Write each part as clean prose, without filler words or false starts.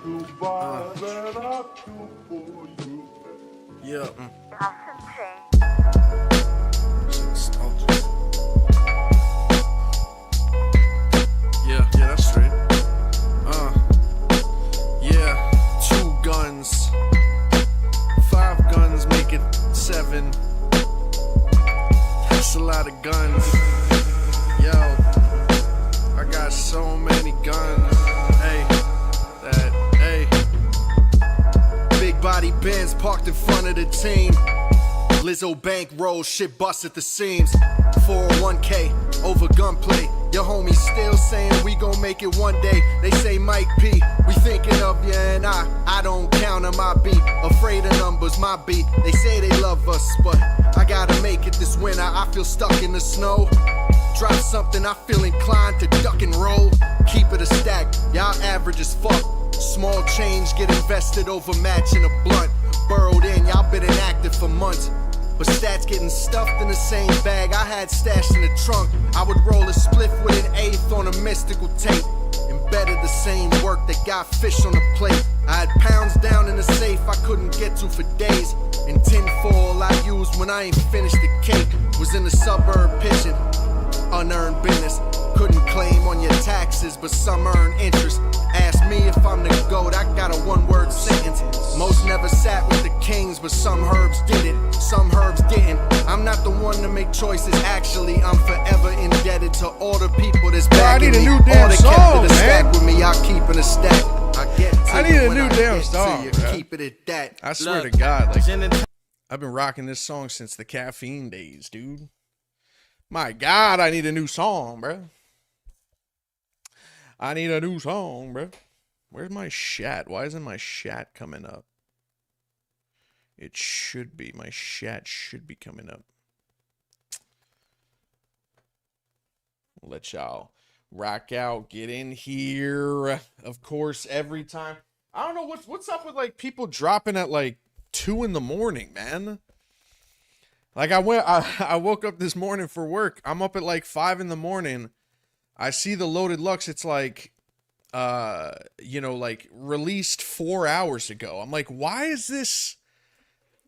Yeah. Yeah, that's straight. Yeah, 2 guns. 5 guns make it 7. That's a lot of guns. Yo, I got so many guns. Hey. Big body Benz parked in front of the team. Lizzo bankroll, shit bust at the seams. 401k over gunplay. Your homies still saying we gon' make it one day. They say Mike P, we thinking of you and I don't count on my beat. Afraid of numbers, my beat. They say they love us, but I gotta make it this winter. I feel stuck in the snow. Drop something, I feel inclined to duck and roll. Keep it a stack, y'all average as fuck. Small change get invested over matching a blunt. Burrowed in, y'all been inactive for months. But stats getting stuffed in the same bag I had stashed in the trunk. I would roll a spliff with an eighth on a mystical tape. Embedded the same work that got fish on the plate. I had pounds down in the safe I couldn't get to for days. And tinfoil I used when I ain't finished the cake. Was in the suburb pitching, unearned business. Couldn't claim on your taxes, but some earn interest. Ask me if I'm the GOAT, I got a 1-word sentence. Most never sat with the kings, but some herbs did it, some herbs didn't. I'm not the one to make choices, actually. I'm forever indebted to all the people that's backing me. All that kept it a stack with me, I'll keep it a stack. I need a new damn song. Keep it at that. I swear to God, like, I've been rocking this song since the caffeine days, dude. My God, I need a new song, bro. I need a new song, bro. Where's my chat? Why isn't my chat coming up? It should be. My chat should be coming up. Let y'all rock out. Get in here. Of course, every time. I don't know what's up with like people dropping at like 2 in the morning, man. Like I woke up this morning for work. I'm up at like 5 in the morning. I see the Loaded Lux. It's like, like released 4 hours ago. I'm like, why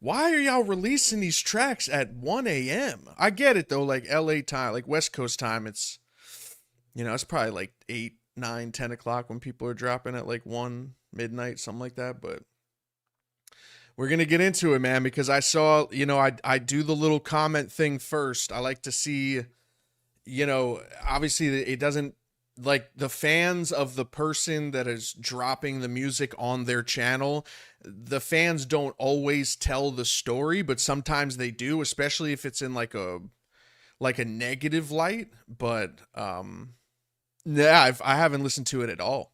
are y'all releasing these tracks at 1 a.m.? I get it though. Like LA time, like West Coast time. It's, it's probably like 8, 9, 10 o'clock when people are dropping at like 1 midnight, something like that. But we're going to get into it, man, because I saw, I do the little comment thing first. I like to see, obviously it doesn't, like, the fans of the person that is dropping the music on their channel, the fans don't always tell the story, but sometimes they do, especially if it's in like a negative light. But yeah, I haven't listened to it at all.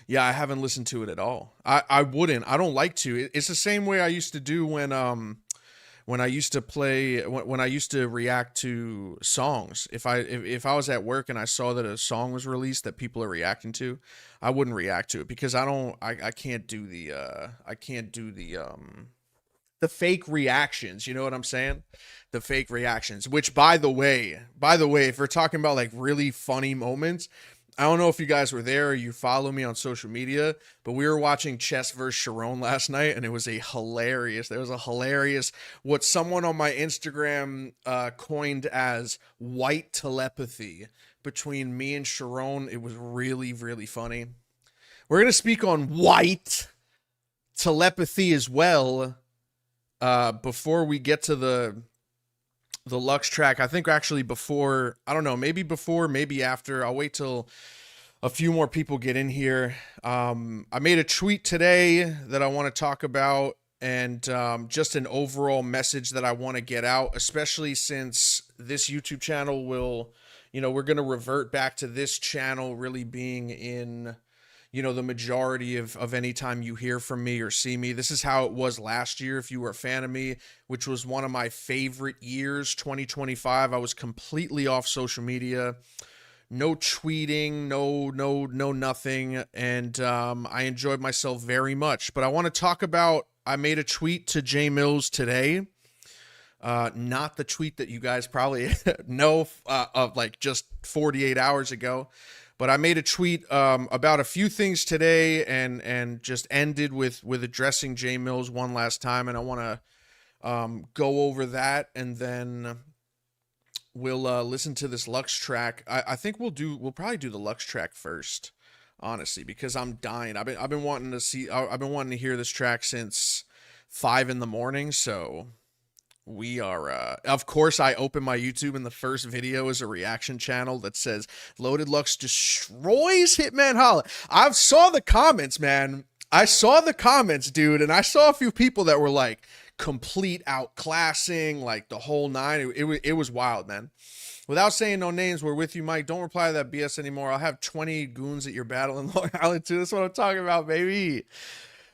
Yeah, I haven't listened to it at all. I wouldn't. I don't like to. It's the same way I used to do when I used to play, when I used to react to songs. If I was at work and I saw that a song was released that people are reacting to, I wouldn't react to it because I can't do the fake reactions. You know what I'm saying? The fake reactions. Which, by the way, if we're talking about like really funny moments, I don't know if you guys were there or you follow me on social media, but we were watching Chess vs. Sharon last night, and it was there was a hilarious, what someone on my Instagram coined as white telepathy between me and Sharon. It was really, really funny. We're going to speak on white telepathy as well before we get to the Lux track. I think actually before, I don't know, maybe before, maybe after. I'll wait till a few more people get in here. I made a tweet today that I want to talk about, and just an overall message that I want to get out, especially since this YouTube channel will, we're going to revert back to this channel really being in, the majority of any time you hear from me or see me. This is how it was last year if you were a fan of me, which was one of my favorite years, 2025. I was completely off social media, no tweeting, no nothing, and I enjoyed myself very much. But I want to talk about, I made a tweet to Jay Mills today, not the tweet that you guys probably know of like just 48 hours ago. But I made a tweet about a few things today, and just ended with addressing Jay Mills one last time, and I want to go over that, and then we'll listen to this Lux track. I think we'll probably do the Lux track first, honestly, because I'm dying. I've been wanting to hear this track since 5 in the morning. So we are of course, I open my YouTube and the first video is a reaction channel that says Loaded Lux destroys Hitman Holla. I saw the comments, man. I saw the comments, dude, and I saw a few people that were like complete outclassing, like the whole nine. It was wild, man. Without saying no names, we're with you, Mike. Don't reply to that BS anymore. I'll have 20 goons at your battle in Long Island too. That's what I'm talking about, baby.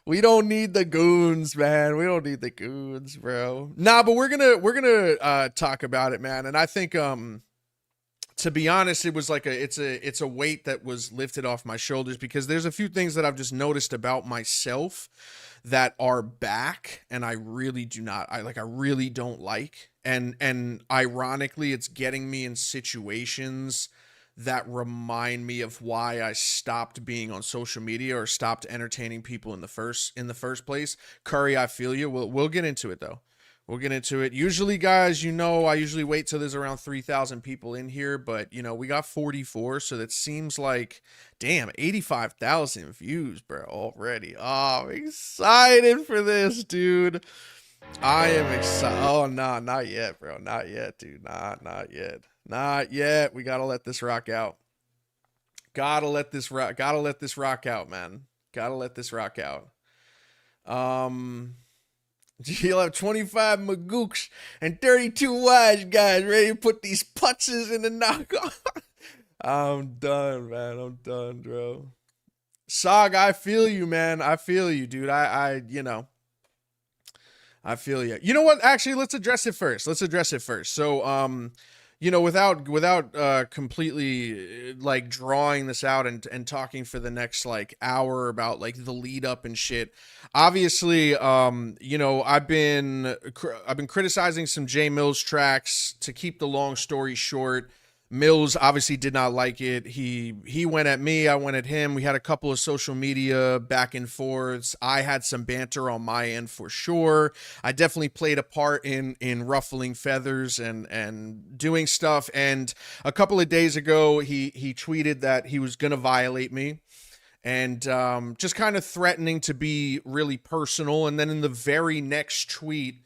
We don't need the goons, man. We don't need the goons, bro. Nah, but we're gonna talk about it, man. And I think to be honest, it was like it's a weight that was lifted off my shoulders, because there's a few things that I've just noticed about myself that are back, and I really don't like. And ironically, it's getting me in situations that remind me of why I stopped being on social media or stopped entertaining people in the first place. Curry, I feel you. We'll get into it though. We'll get into it. Usually, guys, I usually wait till there's around 3,000 people in here, but we got 44, so that seems like, damn, 85,000 views, bro, already. Oh, I'm excited for this, dude. I am excited. Oh, nah, not yet, bro. Not yet, dude. Not yet. Not yet. We gotta let this rock out. Gotta let this rock out, man. Gotta let this rock out. You'll have 25 Magooks and 32 wise guys ready to put these putzes in the knockoff. I'm done, man. I'm done, bro. Sog, I feel you, man. I feel you, dude. I feel you. You know what? Actually, let's address it first. So, without completely like drawing this out and talking for the next like hour about like the lead up and shit. Obviously, I've been criticizing some Jay Mills tracks. To keep the long story short, Mills obviously did not like it. He went at me, I went at him. We had a couple of social media back and forths. I had some banter on my end for sure. I definitely played a part in ruffling feathers and doing stuff. And a couple of days ago, he tweeted that he was gonna violate me, and just kind of threatening to be really personal. And then in the very next tweet,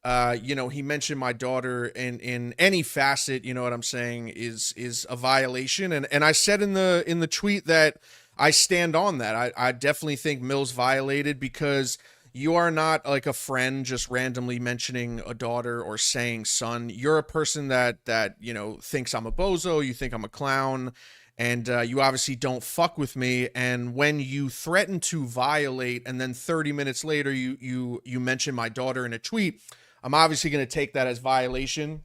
he mentioned my daughter in any facet, you know what I'm saying, is a violation. And I said in the tweet that I stand on that. I definitely think Mills violated, because you are not like a friend just randomly mentioning a daughter or saying son. You're a person that thinks I'm a bozo, you think I'm a clown, and you obviously don't fuck with me. And when you threaten to violate, and then 30 minutes later you mention my daughter in a tweet, I'm obviously going to take that as violation.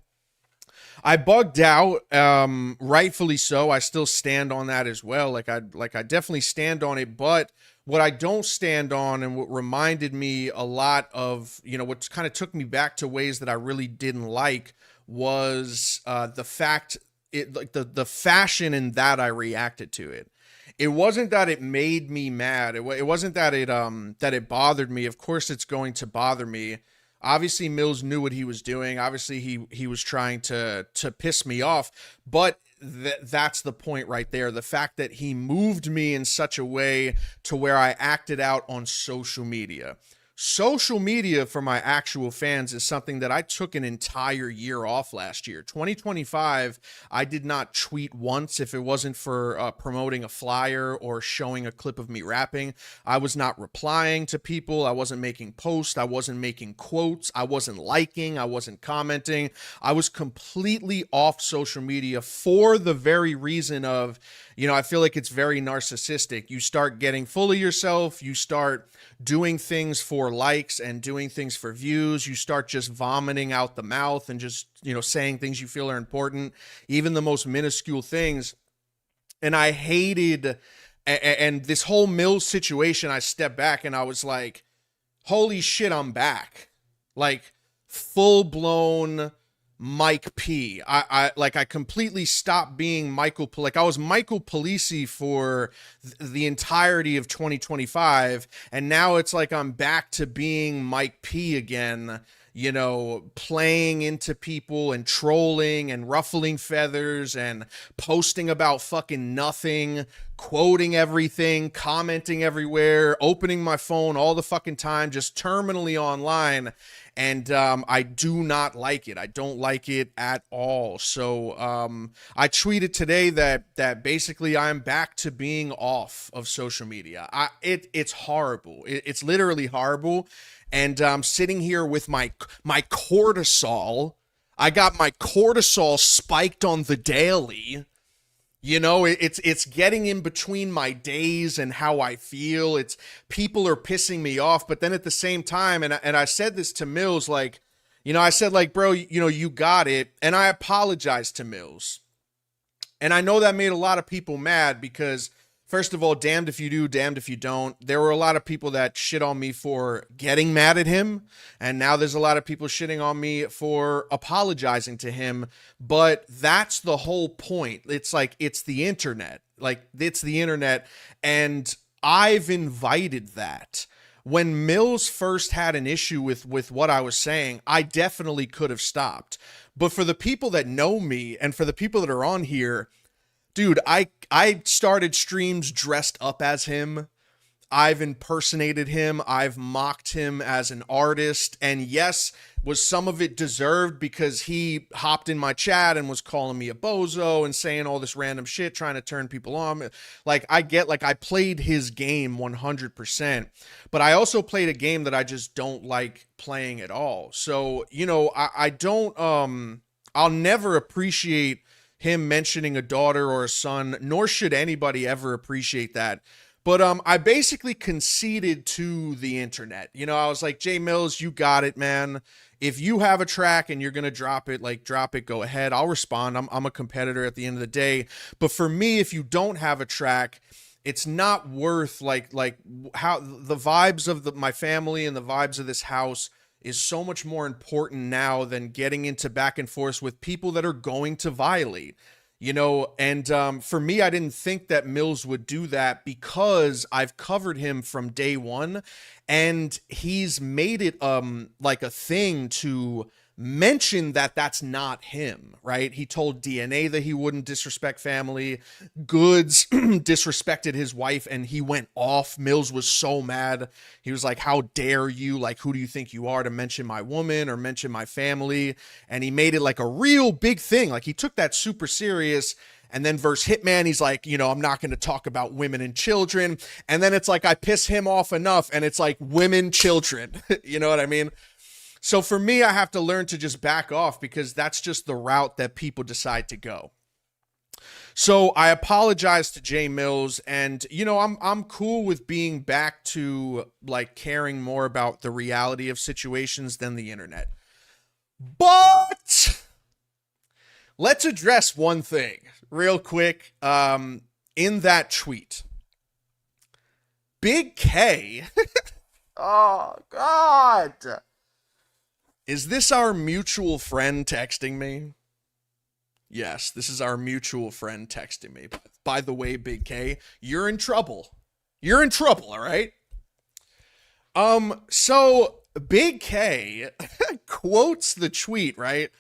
I bugged out, rightfully so. I still stand on that as well. Like I definitely stand on it. But what I don't stand on, and what reminded me a lot of, what kind of took me back to ways that I really didn't like, was the fact, the fashion in that I reacted to it. It wasn't that it made me mad. It wasn't that it bothered me. Of course, it's going to bother me. Obviously, Mills knew what he was doing. Obviously, he was trying to piss me off. But that's the point right there. The fact that he moved me in such a way to where I acted out on social media. Social media for my actual fans is something that I took an entire year off last year. 2025, I did not tweet once if it wasn't for promoting a flyer or showing a clip of me rapping. I was not replying to people. I wasn't making posts. I wasn't making quotes. I wasn't liking. I wasn't commenting. I was completely off social media for the very reason of, I feel like it's very narcissistic. You start getting full of yourself. You start doing things for likes and doing things for views. You start just vomiting out the mouth and just, saying things you feel are important, even the most minuscule things. And I hated, and this whole Mills situation, I stepped back and I was like, holy shit, I'm back. Like full blown Mike P. I completely stopped being like I was Michael Polisi for the entirety of 2025, and now it's like I'm back to being Mike P again, you know, playing into people and trolling and ruffling feathers and posting about fucking nothing, quoting everything, commenting everywhere, opening my phone all the fucking time, just terminally online. And I do not like it. I don't like it at all. So I tweeted today that basically I'm back to being off of social media. It's horrible. It's literally horrible. And I'm sitting here with my cortisol. I got my cortisol spiked on the daily. You know, it's getting in between my days and how I feel. It's people are pissing me off, but then at the same time, and I said this to Mills, like, you know, I said like, bro, you know, you got it, and I apologized to Mills, and I know that made a lot of people mad because, first of all, damned if you do, damned if you don't. There were a lot of people that shit on me for getting mad at him. And now there's a lot of people shitting on me for apologizing to him. But that's the whole point. It's like, it's the internet. Like, it's the internet. And I've invited that. When Mills first had an issue with what I was saying, I definitely could have stopped. But for the people that know me and for the people that are on here, dude, I started streams dressed up as him. I've impersonated him. I've mocked him as an artist. And yes, was some of it deserved because he hopped in my chat and was calling me a bozo and saying all this random shit, trying to turn people on. Like, I played his game 100%, but I also played a game that I just don't like playing at all. So, you know, I don't, I'll never appreciate him mentioning a daughter or a son, nor should anybody ever appreciate that. But I basically conceded to the internet. You know, I was like, Jay Mills, you got it, man. If you have a track and you're going to drop it, like, drop it, go ahead. I'll respond. I'm a competitor at the end of the day. But for me, if you don't have a track, it's not worth like how the vibes of my family and the vibes of this house is so much more important now than getting into back and forth with people that are going to violate, you know. And for me, I didn't think that Mills would do that because I've covered him from day one, and he's made it like a thing to mention that that's not him, right? He told DNA that he wouldn't disrespect family. Goods disrespected his wife and he went off. Mills was so mad. He was like, how dare you? Like, who do you think you are to mention my woman or mention my family? And he made it like a real big thing. Like, he took that super serious. And then verse Hitman, he's like, you know, I'm not going to talk about women and children. And then it's like, I piss him off enough and it's like women, children. You know what I mean? So for me, I have to learn to just back off because that's just the route that people decide to go. So I apologize to Jay Mills, and you know, I'm cool with being back to like caring more about the reality of situations than the internet. But let's address one thing real quick. In that tweet, Big K. Oh God. Is this our mutual friend texting me? Yes, this is our mutual friend texting me. By the way, Big K, you're in trouble. You're in trouble, all right? So Big K quotes the tweet, right?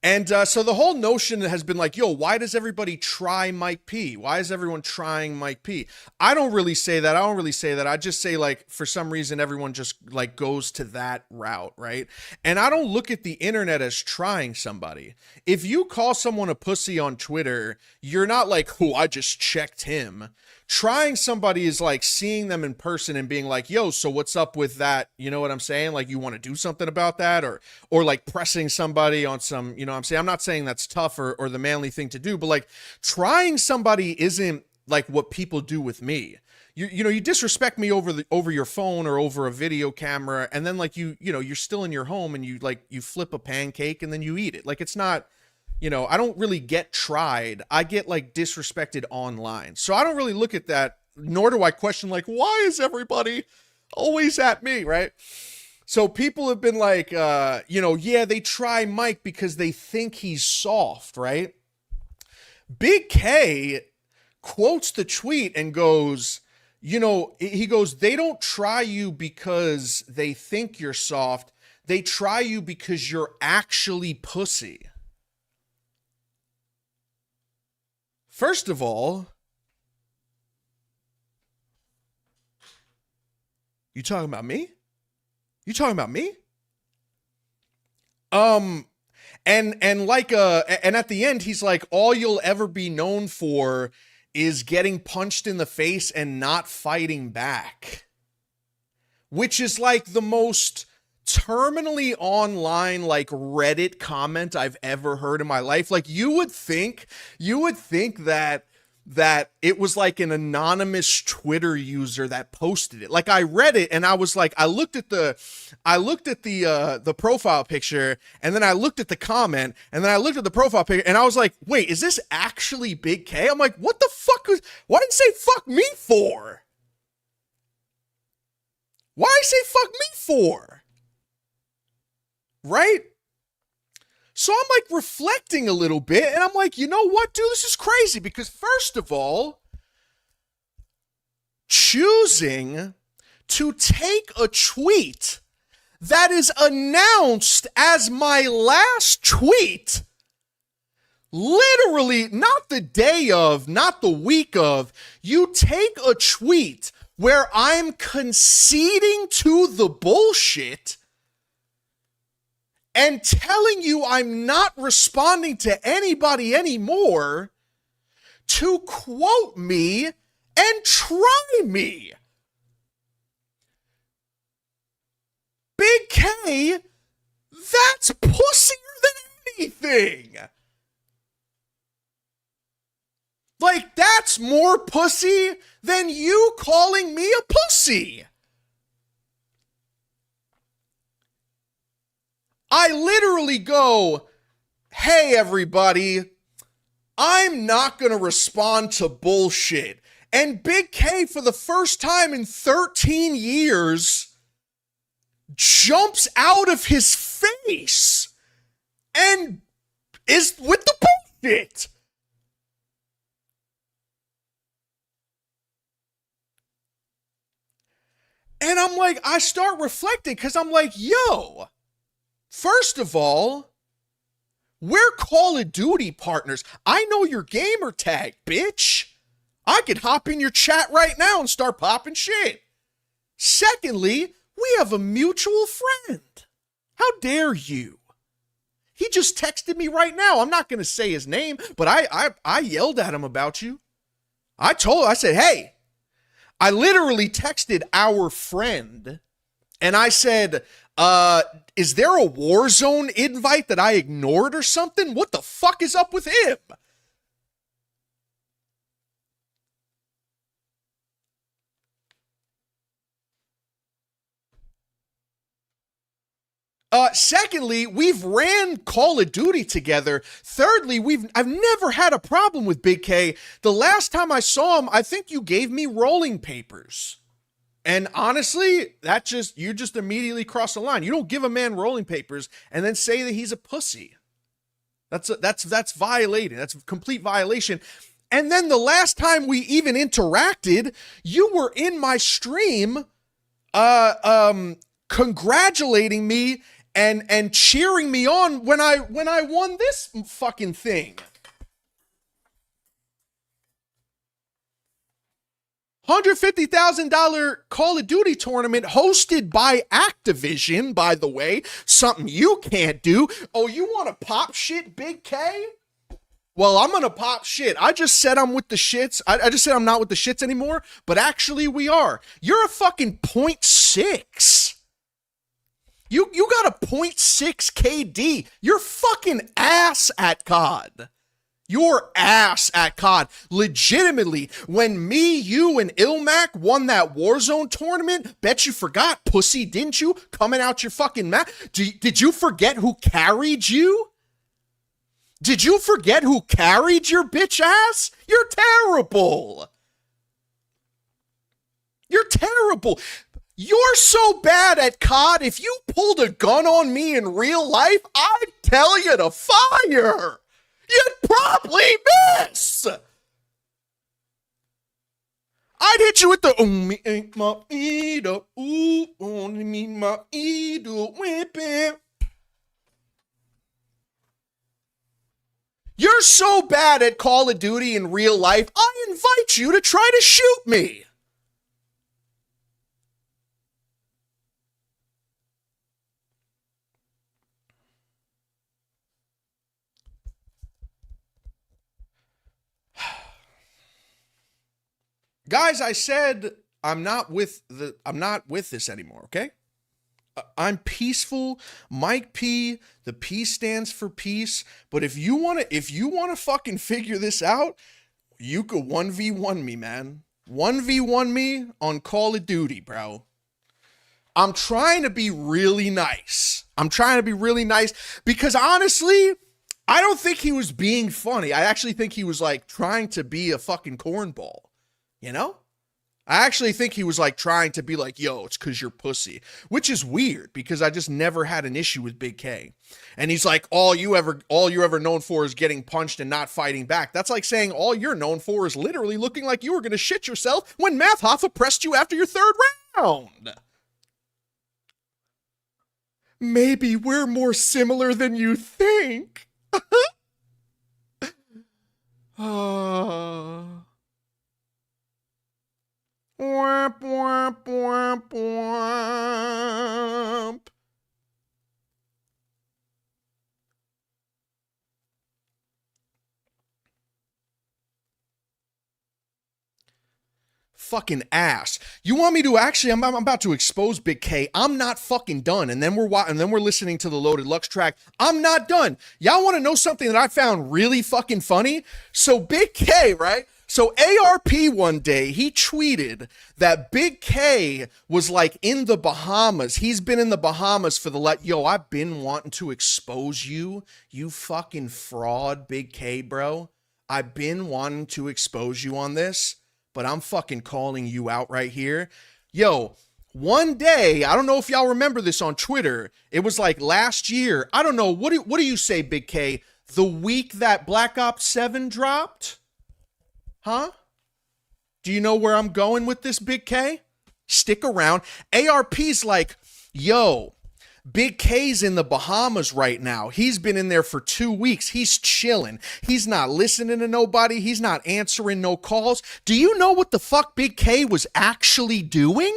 And so the whole notion has been like, yo, why does everybody try Mike P? Why is everyone trying Mike P? I don't really say that. I just say, like, for some reason, everyone just like goes to that route, right? And I don't look at the internet as trying somebody. If you call someone a pussy on Twitter, you're not like, oh, I just checked him. Trying somebody is like seeing them in person and being like, yo, so what's up with that? You know what I'm saying? Like, you want to do something about that, or like pressing somebody on some, you know what I'm saying? I'm not saying that's tough or the manly thing to do, but like trying somebody isn't like what people do with me. You know, you disrespect me over your phone or over a video camera, and then like you know, you're still in your home and you flip a pancake and then you eat it. Like, it's not, you know, I don't really get tried. I get like disrespected online. So I don't really look at that, nor do I question like, why is everybody always at me, right? So people have been like, yeah, they try Mike because they think he's soft, right? Big K quotes the tweet and goes, he goes, they don't try you because they think you're soft. They try you because you're actually pussy. First of all, you talking about me? You talking about me? And at the end he's like, all you'll ever be known for is getting punched in the face and not fighting back. Which is like the most terminally online like Reddit comment I've ever heard in my life. Like you would think that it was like an anonymous Twitter user that posted it. Like I read it and I was like, I looked at the profile picture and then I looked at the comment and then I looked at the profile picture and I was like, wait, is this actually Big K? I'm like, what the fuck why did you say fuck me for? Why did you say fuck me for? Right? So I'm like reflecting a little bit and I'm like, you know what, dude, this is crazy because first of all, choosing to take a tweet that is announced as my last tweet, literally not the day of, not the week of, you take a tweet where I'm conceding to the bullshit and telling you I'm not responding to anybody anymore to quote me and try me. Big K, that's pussier than anything. Like, that's more pussy than you calling me a pussy. I literally go, hey, everybody, I'm not going to respond to bullshit. And Big K, for the first time in 13 years, jumps out of his face and is with the bullshit. And I'm like, I start reflecting because I'm like, yo, first of all, we're Call of Duty partners. I know your gamer tag, bitch. I could hop in your chat right now and start popping shit. Secondly, we have a mutual friend. How dare you? He just texted me right now. I'm not going to say his name, but I yelled at him about you. I said, hey, I literally texted our friend and I said, is there a Warzone invite that I ignored or something? What the fuck is up with him? Secondly, we've ran Call of Duty together. Thirdly, I've never had a problem with Big K. The last time I saw him, I think you gave me rolling papers. And honestly, you just immediately cross the line. You don't give a man rolling papers and then say that he's a pussy. That's violating. That's a complete violation. And then the last time we even interacted, you were in my stream, congratulating me and cheering me on when I won this fucking thing. $150,000 Call of Duty tournament hosted by Activision, by the way. Something you can't do. Oh, you want to pop shit, Big K? Well, I'm going to pop shit. I just said I'm with the shits. I just said I'm not with the shits anymore, but actually we are. You're a fucking 0.6. You got a 0.6 KD. You're fucking ass at COD. Your ass at COD. Legitimately, when me, you, and Ilmac won that Warzone tournament, bet you forgot, pussy, didn't you? Coming out your fucking mouth. Did you forget who carried you? Did you forget who carried your bitch ass? You're terrible. You're terrible. You're so bad at COD, if you pulled a gun on me in real life, I'd tell you to fire. You'd probably miss. I'd hit you with the only ain't my eater, ooh, only me my eater, whipping. You're so bad at Call of Duty in real life, I invite you to try to shoot me. Guys, I said I'm not with this anymore, okay? I'm peaceful. Mike P, the P stands for peace, but if you want to fucking figure this out, you could 1v1 me, man. 1v1 me on Call of Duty, bro. I'm trying to be really nice. Because honestly, I don't think he was being funny. I actually think he was like trying to be a fucking cornball. You know? I actually think he was like trying to be like, yo, it's because you're pussy, which is weird because I just never had an issue with Big K. And he's like, all you're ever known for is getting punched and not fighting back. That's like saying all you're known for is literally looking like you were going to shit yourself when Math Hoffa pressed you after your third round. Maybe we're more similar than you think. Womp, womp, womp, womp. Fucking ass. You want me to actually? I'm about to expose Big K. I'm not fucking done. And then we're listening to the Loaded Lux track. I'm not done. Y'all want to know something that I found really fucking funny? So Big K, right? So ARP one day, he tweeted that Big K was like in the Bahamas. He's been in the Bahamas for yo, I've been wanting to expose you, you fucking fraud, Big K, bro. I've been wanting to expose you on this, but I'm fucking calling you out right here. Yo, one day, I don't know if y'all remember this on Twitter. It was like last year. I don't know. What do you say, Big K? The week that Black Ops 7 dropped? Huh? Do you know where I'm going with this, Big K? Stick around. ARP's like, yo, Big K's in the Bahamas right now. He's been in there for 2 weeks. He's chilling. He's not listening to nobody. He's not answering no calls. Do you know what the fuck Big K was actually doing?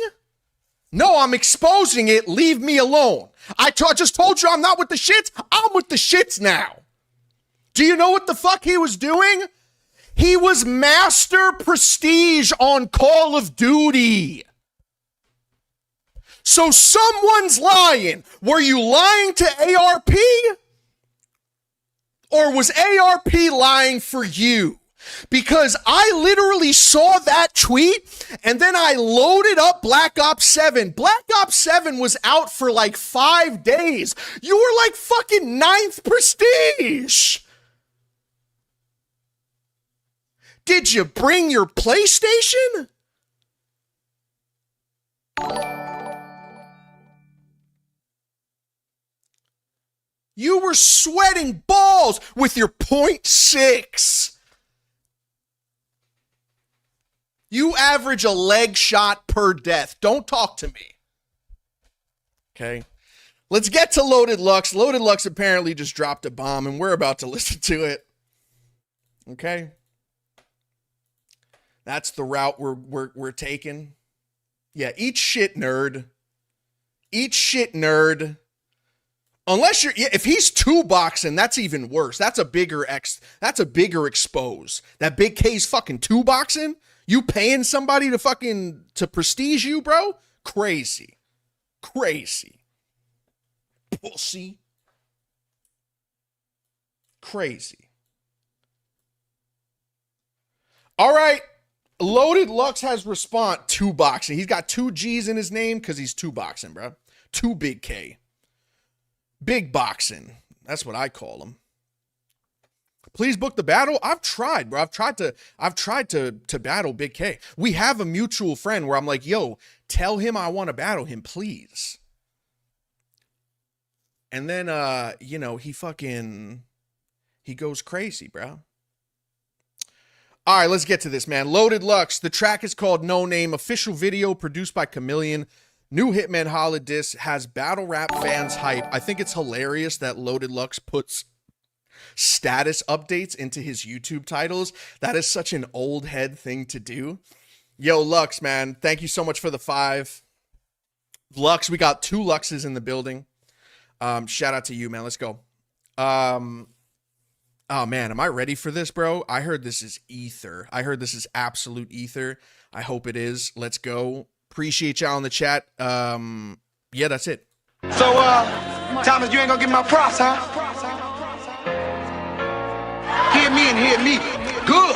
No, I'm exposing it. Leave me alone. I just told you I'm not with the shits. I'm with the shits now. Do you know what the fuck he was doing? He was Master Prestige on Call of Duty. So someone's lying. Were you lying to ARP? Or was ARP lying for you? Because I literally saw that tweet and then I loaded up Black Ops 7. Black Ops 7 was out for like 5 days. You were like fucking 9th Prestige. Did you bring your PlayStation? You were sweating balls with your .6. You average a leg shot per death. Don't talk to me. Okay. Let's get to Loaded Lux. Loaded Lux apparently just dropped a bomb and we're about to listen to it. Okay. That's the route we're taking. Yeah, eat shit, nerd. Eat shit, nerd. Unless if he's two boxing, that's even worse. That's a bigger expose. That Big K's fucking two boxing. You paying somebody to prestige you, bro? Crazy. Pussy. Crazy. All right. Loaded Lux has response. Two boxing. He's got 2 G's in his name because he's two boxing, bro. 2 Big K. Big boxing. That's what I call him. Please book the battle. I've tried, bro. I've tried to battle Big K. We have a mutual friend where I'm like, yo, tell him I want to battle him, please. And then, you know, he goes crazy, bro. All right, let's get to this, man. Loaded Lux. The track is called No Name. Official video produced by Chameleon. New Hitman Holla diss has battle rap fans hype. I think it's hilarious that Loaded Lux puts status updates into his YouTube titles. That is such an old head thing to do. Yo, Lux, man, thank you so much for the 5. Lux, we got 2 Luxes in the building. Shout out to you, man. Let's go. Oh man, am I ready for this, bro? I heard this is ether. I heard this is absolute ether. I hope it is. Let's go. Appreciate y'all in the chat. Yeah, that's it. So, Thomas, you ain't gonna give me my props, huh? Hear me and hear me. Good.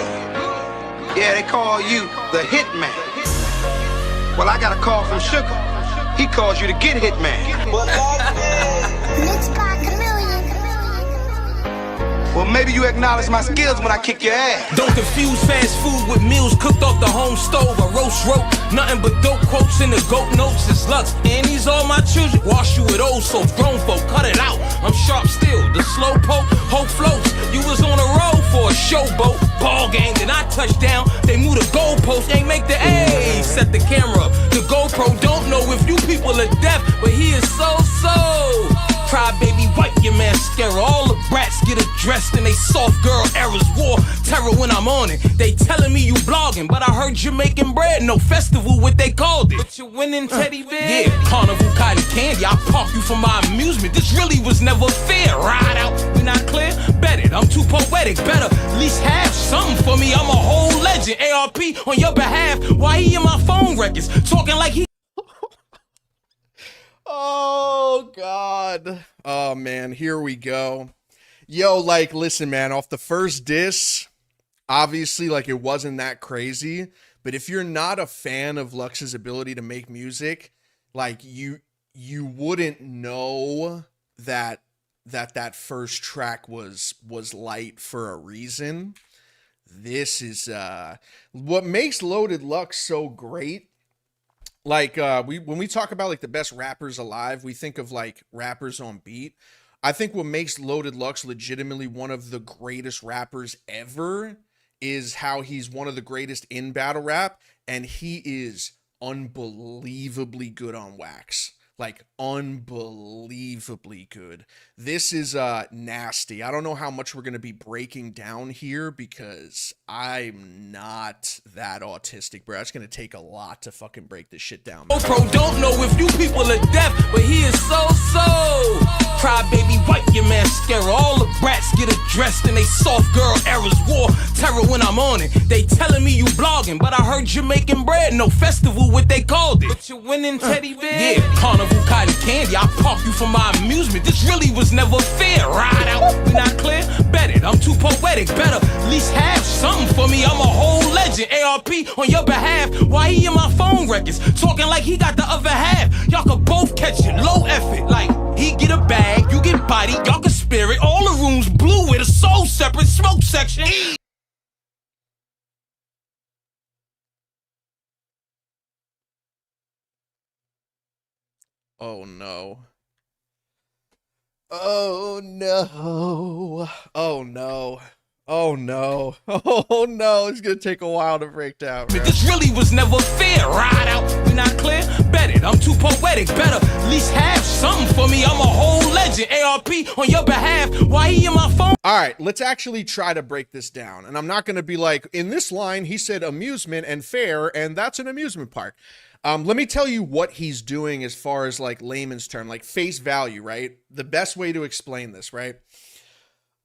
Yeah, they call you the Hitman. Well, I got a call from Sugar. He calls you to get Hitman. Mixed by Chameleon. Well, maybe you acknowledge my skills when I kick your ass. Don't confuse fast food with meals cooked off the home stove. A roast rope, nothing but dope quotes in the goat notes. It's Lux, and these all my children. Wash you with old soap, grown folk, cut it out. I'm sharp still, the slow poke, hope floats. You was on a road for a showboat. Ball game, then I touched down. They move the goalpost, ain't make the A. Set the camera up. The GoPro don't know if you people are deaf, but he is so. Cry baby, wipe your mascara. All the brats get addressed in they soft girl errors. War terror when I'm on it. They telling me you blogging, but I heard you're making bread. No festival, what they called it. But you're winning teddy bear. Yeah, carnival cotton candy. I park you for my amusement. This really was never fair. Ride out, we not clear? Bet it, I'm too poetic. Better at least have something for me. I'm a whole legend. ARP on your behalf. Why he in my phone records? Talking like he. Oh, God. Oh, man. Here we go. Yo, like, listen, man. Off the first diss, obviously, like, it wasn't that crazy. But if you're not a fan of Lux's ability to make music, like, you wouldn't know that first track was light for a reason. This is what makes Loaded Lux so great. Like, when we talk about like the best rappers alive, we think of like rappers on beat. I think what makes Loaded Lux legitimately one of the greatest rappers ever is how he's one of the greatest in battle rap, and he is unbelievably good on wax. Like, unbelievably good. This is nasty. I don't know how much we're going to be breaking down here because I'm not that autistic, bro. It's going to take a lot to fucking break this shit down. Pro don't know if you people are deaf, but he is so. Cry baby, wipe your mascara. All the brats get addressed in they soft girl errors. War terror when I'm on it. They telling me you blogging, but I heard you're making bread. No festival, what they called it. But you're winning teddy bear. Yeah, carnival cotton candy. I park you for my amusement. This really was never fair. Ride out, we not clear? Bet it, I'm too poetic. Better at least have something for me. I'm a whole legend. ARP on your behalf. Why he in my phone records? Talking like he got the other half. Y'all could both catch it. Low effort. Like, he get a bag, you get body. Y'all can spare it. All the rooms blue with a soul separate smoke section. Oh no. Oh no. Oh no. Oh no. Oh no. It's gonna take a while to break down. Man. This really was never fair. Ride out, we not clear? Bet it, I'm too poetic. Better at least have something for me. I'm a whole legend. ARP on your behalf. Why he in my phone? All right, let's actually try to break this down. And I'm not gonna be like, in this line, he said amusement and fair, and that's an amusement park. Let me tell you what he's doing as far as like layman's term, like face value, right? The best way to explain this, right?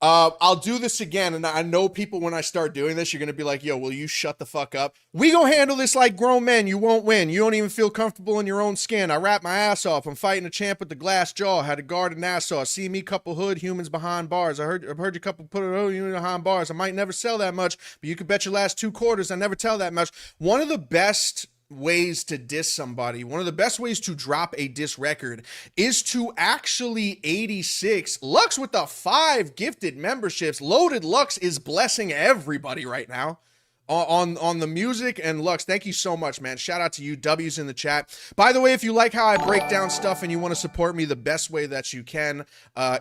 I'll do this again, and I know people, when I start doing this, you're gonna be like, yo, will you shut the fuck up? We gonna handle this like grown men. You won't win. You don't even feel comfortable in your own skin. I rap my ass off. I'm fighting a champ with the glass jaw. Had a guard in Nassau. See me couple hood humans behind bars. I've heard you couple put a hood human behind bars. I might never sell that much, but you could bet your last 2 quarters I never tell that much. One of the best ways to diss somebody, one of the best ways to drop a diss record is to actually 86 Lux with the 5 gifted memberships. Loaded Lux is blessing everybody right now on the music. And Lux, thank you so much, man. Shout out to you. W's in the chat. By the way, if you like how I break down stuff and you want to support me the best way that you can,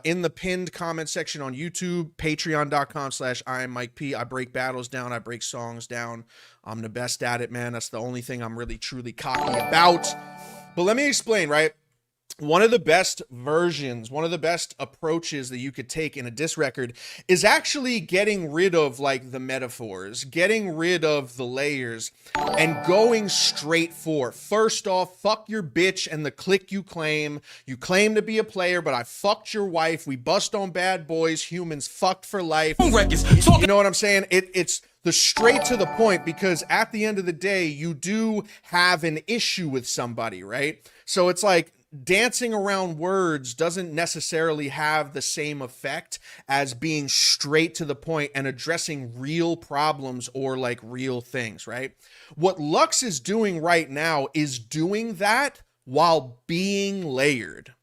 in the pinned comment section on YouTube, patreon.com/IamMikeP. I break battles down. I break songs down. I'm the best at it, man. That's the only thing I'm really truly cocky about. But let me explain, right? One of the best versions, one of the best approaches that you could take in a diss record is actually getting rid of like the metaphors, getting rid of the layers, and going straight for, first off, fuck your bitch and the clique you claim. You claim to be a player, but I fucked your wife. We bust on bad boys, humans fucked for life. You know what I'm saying? It's the straight to the point, because at the end of the day, you do have an issue with somebody, right? So it's like, dancing around words doesn't necessarily have the same effect as being straight to the point and addressing real problems or like real things, right? What Lux is doing right now is doing that while being layered.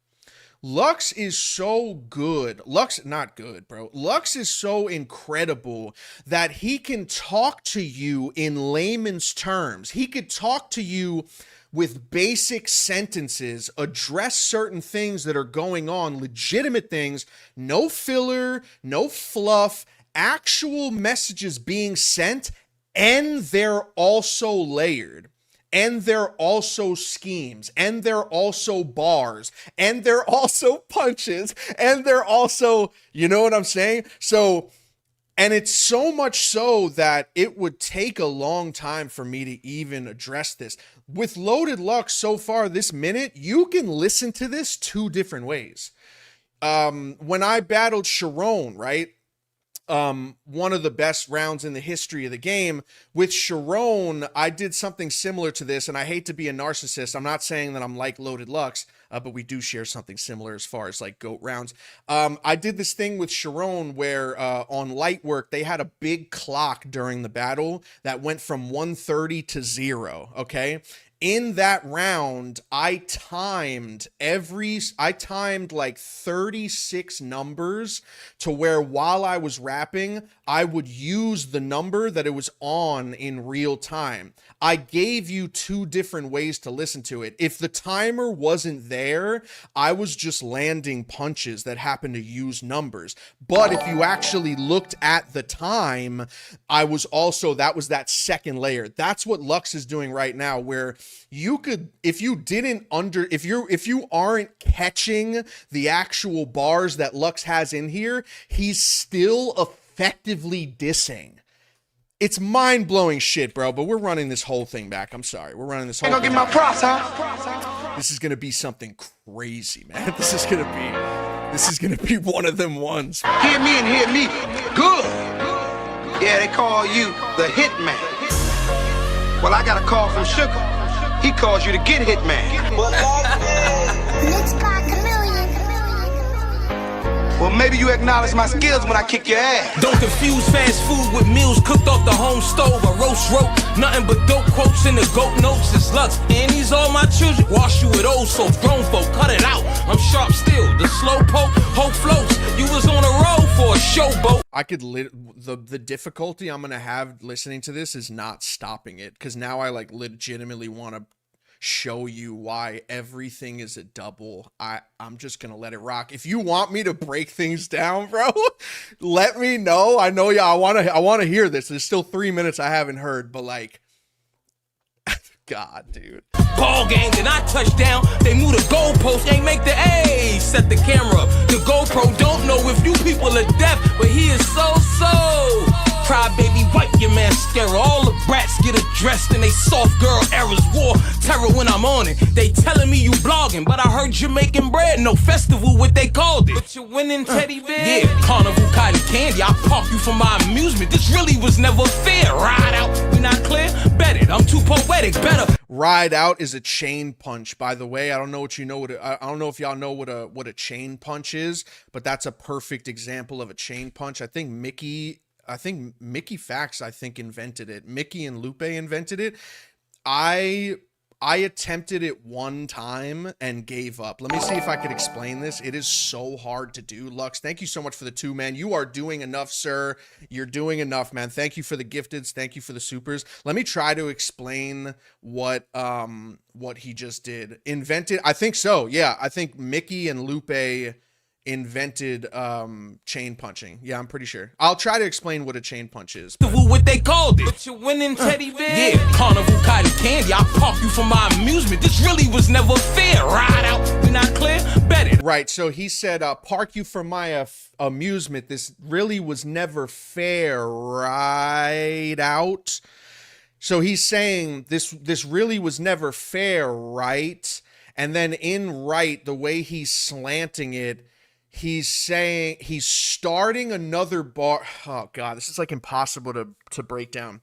Lux is so good. Not good, bro. Lux is so incredible that he can talk to you in layman's terms. He could talk to you with basic sentences, address certain things that are going on, legitimate things, no filler, no fluff, actual messages being sent, and they're also layered. And they're also schemes, and they're also bars, and they're also punches, and they're also, you know what I'm saying? So, and it's so much so that it would take a long time for me to even address this. With Loaded Lux so far this minute, you can listen to this 2 different ways. When I battled Sharon, right? One of the best rounds in the history of the game. With Sharon, I did something similar to this, and I hate to be a narcissist. I'm not saying that I'm like Loaded Lux, but we do share something similar as far as like GOAT rounds. I did this thing with Sharon where on light work, they had a big clock during the battle that went from 130 to 0, okay? In that round, I timed like 36 numbers to where while I was rapping, I would use the number that it was on in real time. I gave you 2 different ways to listen to it. If the timer wasn't there, I was just landing punches that happened to use numbers. But if you actually looked at the time, that was that second layer. That's what Lux is doing right now, where you could, if you aren't catching the actual bars that Lux has in here, he's still effectively dissing. It's mind-blowing shit, bro, but we're running this whole thing back. I'm sorry. We're running this whole thing back. Get my props, huh? This is going to be something crazy, man. This is going to be one of them ones. Hear me and hear me good. Yeah, they call you the hitman. Well, I got a call from Sugar. He calls you to get hitman. Let's buy chameleon. Well, maybe you acknowledge my skills when I kick your ass. Don't confuse fast food with meals cooked off the home stove. A roast rope, nothing but dope quotes in the GOAT notes. It's Lux, and these all my children. Wash you with old soap, grown folk, cut it out. I'm sharp still, the slow poke, hope floats. You was on a roll for a showboat. I could the difficulty I'm gonna have listening to this is not stopping it, because now I like legitimately want to show you why everything is a double. I'm just gonna let it rock. If you want me to break things down, bro, let me know. I know I want to hear this. There's still 3 minutes I haven't heard, but like, God, dude. Ball game, then I touch down. They move the goalpost, ain't make the A. Set the camera up. The GoPro don't know if you people are deaf, but he is so. Cry baby, wipe your mascara. All the brats get addressed in they soft girl errors. War terror when I'm on it. They telling me you blogging, but I heard you're making bread. No festival, what they called it. But you're winning teddy bear. Yeah, carnival cotton candy. I park you for my amusement. This really was never fair. Ride out, we not clear? Bet it, I'm too poetic. Better. Ride out is a chain punch, by the way. I don't know if y'all know what a chain punch is, but that's a perfect example of a chain punch. I think Mickey Fax invented it. Mickey and Lupe invented it. I attempted it one time and gave up. Let me see if I could explain this. It is so hard to do. Lux, thank you so much for the 2, man. You are doing enough, sir. You're doing enough, man. Thank you for the gifteds. Thank you for the supers. Let me try to explain what he just did. Invented, I think so. Yeah, I think Mickey and Lupe invented chain punching. Yeah, I'm pretty sure. I'll try to explain what a chain punch is. What they called it. But you're winning teddy bear. Yeah, carnival cotton candy. I park you for my amusement. This really was never fair. Ride out. We not clear? Bet it. Right. So he said, park you for my amusement. This really was never fair. Ride out. So he's saying this really was never fair, right? And then in right, the way he's slanting it, he's saying he's starting another bar. Oh God, this is like impossible to break down.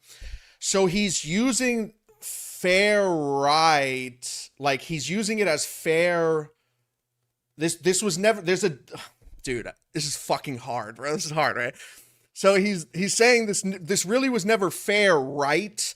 So he's using fair right, like he's using it as fair. This was never, dude, this is fucking hard, bro. This is hard, right? So he's saying this really was never fair, right?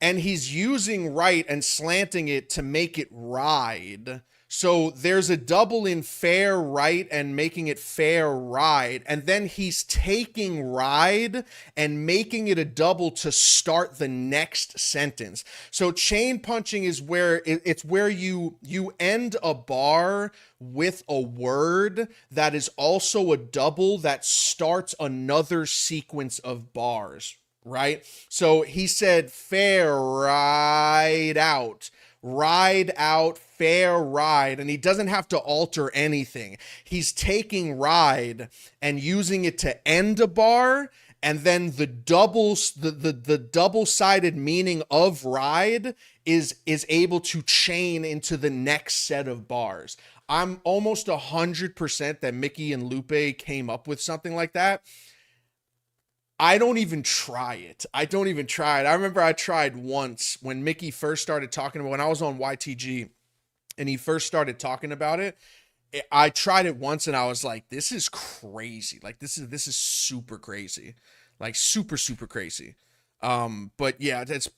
And he's using right and slanting it to make it ride. So there's a double in fair right and making it fair ride. And then he's taking ride and making it a double to start the next sentence. So chain punching is where it's where you end a bar with a word that is also a double that starts another sequence of bars, right? So he said fair ride out. Ride out, fair ride, and he doesn't have to alter anything. He's taking ride and using it to end a bar, and then the double-sided meaning of ride is able to chain into the next set of bars. I'm almost 100% that Mickey and Lupe came up with something like that. I don't even try it. I remember I tried once when Mickey first started talking about, when I was on YTG and he first started talking about it. I tried it once and I was like, this is crazy. Like this is super crazy. Like super, super crazy. But yeah, it's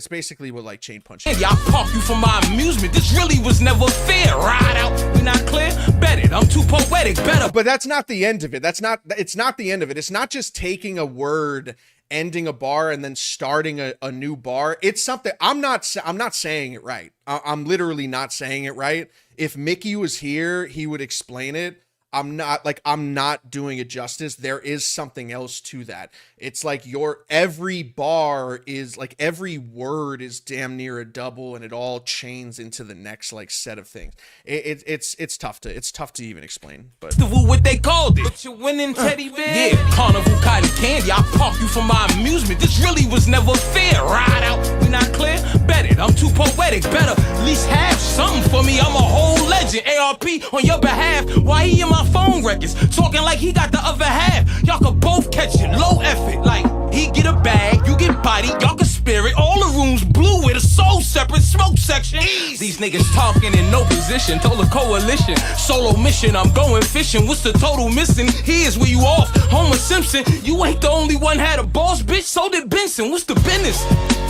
basically what like chain punching. Yeah, I park you for my amusement. This really was never fair. Ride out. We not clear? Bet it. I'm too poetic. Better. But that's not the end of it. It's not the end of it. It's not just taking a word, ending a bar, and then starting a new bar. It's something I'm not saying it right. I'm literally not saying it right. If Mickey was here, he would explain it. I'm not doing it justice. There is something else to that. It's like every bar is like every word is damn near a double, and it all chains into the next like set of things. It's tough to even explain. But what they called it. But you're winning teddy bear. Yeah, carnival cotton candy. I park you for my amusement. This really was never fair. Ride out. We not clear? Bet it. I'm too poetic. Better at least have something for me. I'm a whole legend. ARP on your behalf. Why he in my phone records talking like he got the other half? Y'all could both catch it. Low effort. Like he get a bag, you get body. Y'all can spare it. All the rooms blue with a soul separate smoke section. These niggas talking in no position. Told a coalition. Solo mission. I'm going fishing. What's the total missing? Here's where you off. Homer Simpson. You ain't the only one had a boss, bitch. So did Benson. What's the business?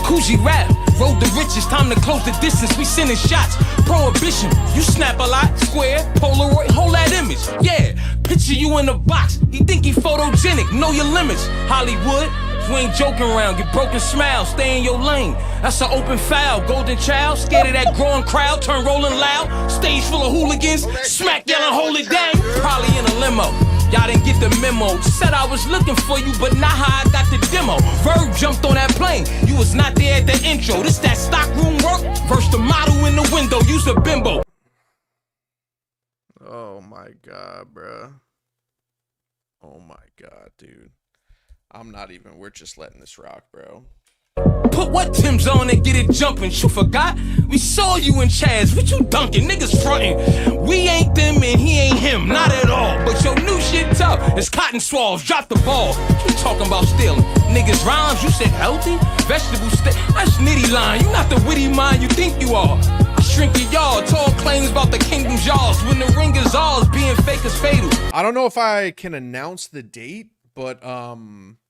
Coogee rap. Road the richest. Time to close the distance. We sending shots. Prohibition. You snap a lot. Square. Polaroid. Hold that image. Yeah. Picture you in a box. He think he photogenic. Know your limits. Hollywood. You ain't joking around. Get broken smile. Stay in your lane. That's an open foul. Golden child. Scared of that growing crowd. Turn rolling loud. Stage full of hooligans. Smack yelling. Hold it down. Probably in a limo. Y'all didn't get the memo. Said I was looking for you, but not how I got the demo. Verb jumped on that plane. You was not there at the intro. This that stockroom work. Verse the model in the window. Use a bimbo. Oh my God, bro. Oh my God, dude. We're just letting this rock, bro. Put what Tim's on and get it jumping. You forgot? We saw you in Chaz. What you dunking? Niggas frontin'. We ain't them and he ain't him. Not at all. But your new shit tough. It's cotton swabs. Drop the ball. You talking about stealing. Niggas rhymes. You said healthy? Vegetable steak. That's nitty line. You not the witty mind you think you are. I shrink your y'all. Tall claims about the kingdom's y'all's. When the ring is ours. Being fake is fatal. I don't know if I can announce the date, but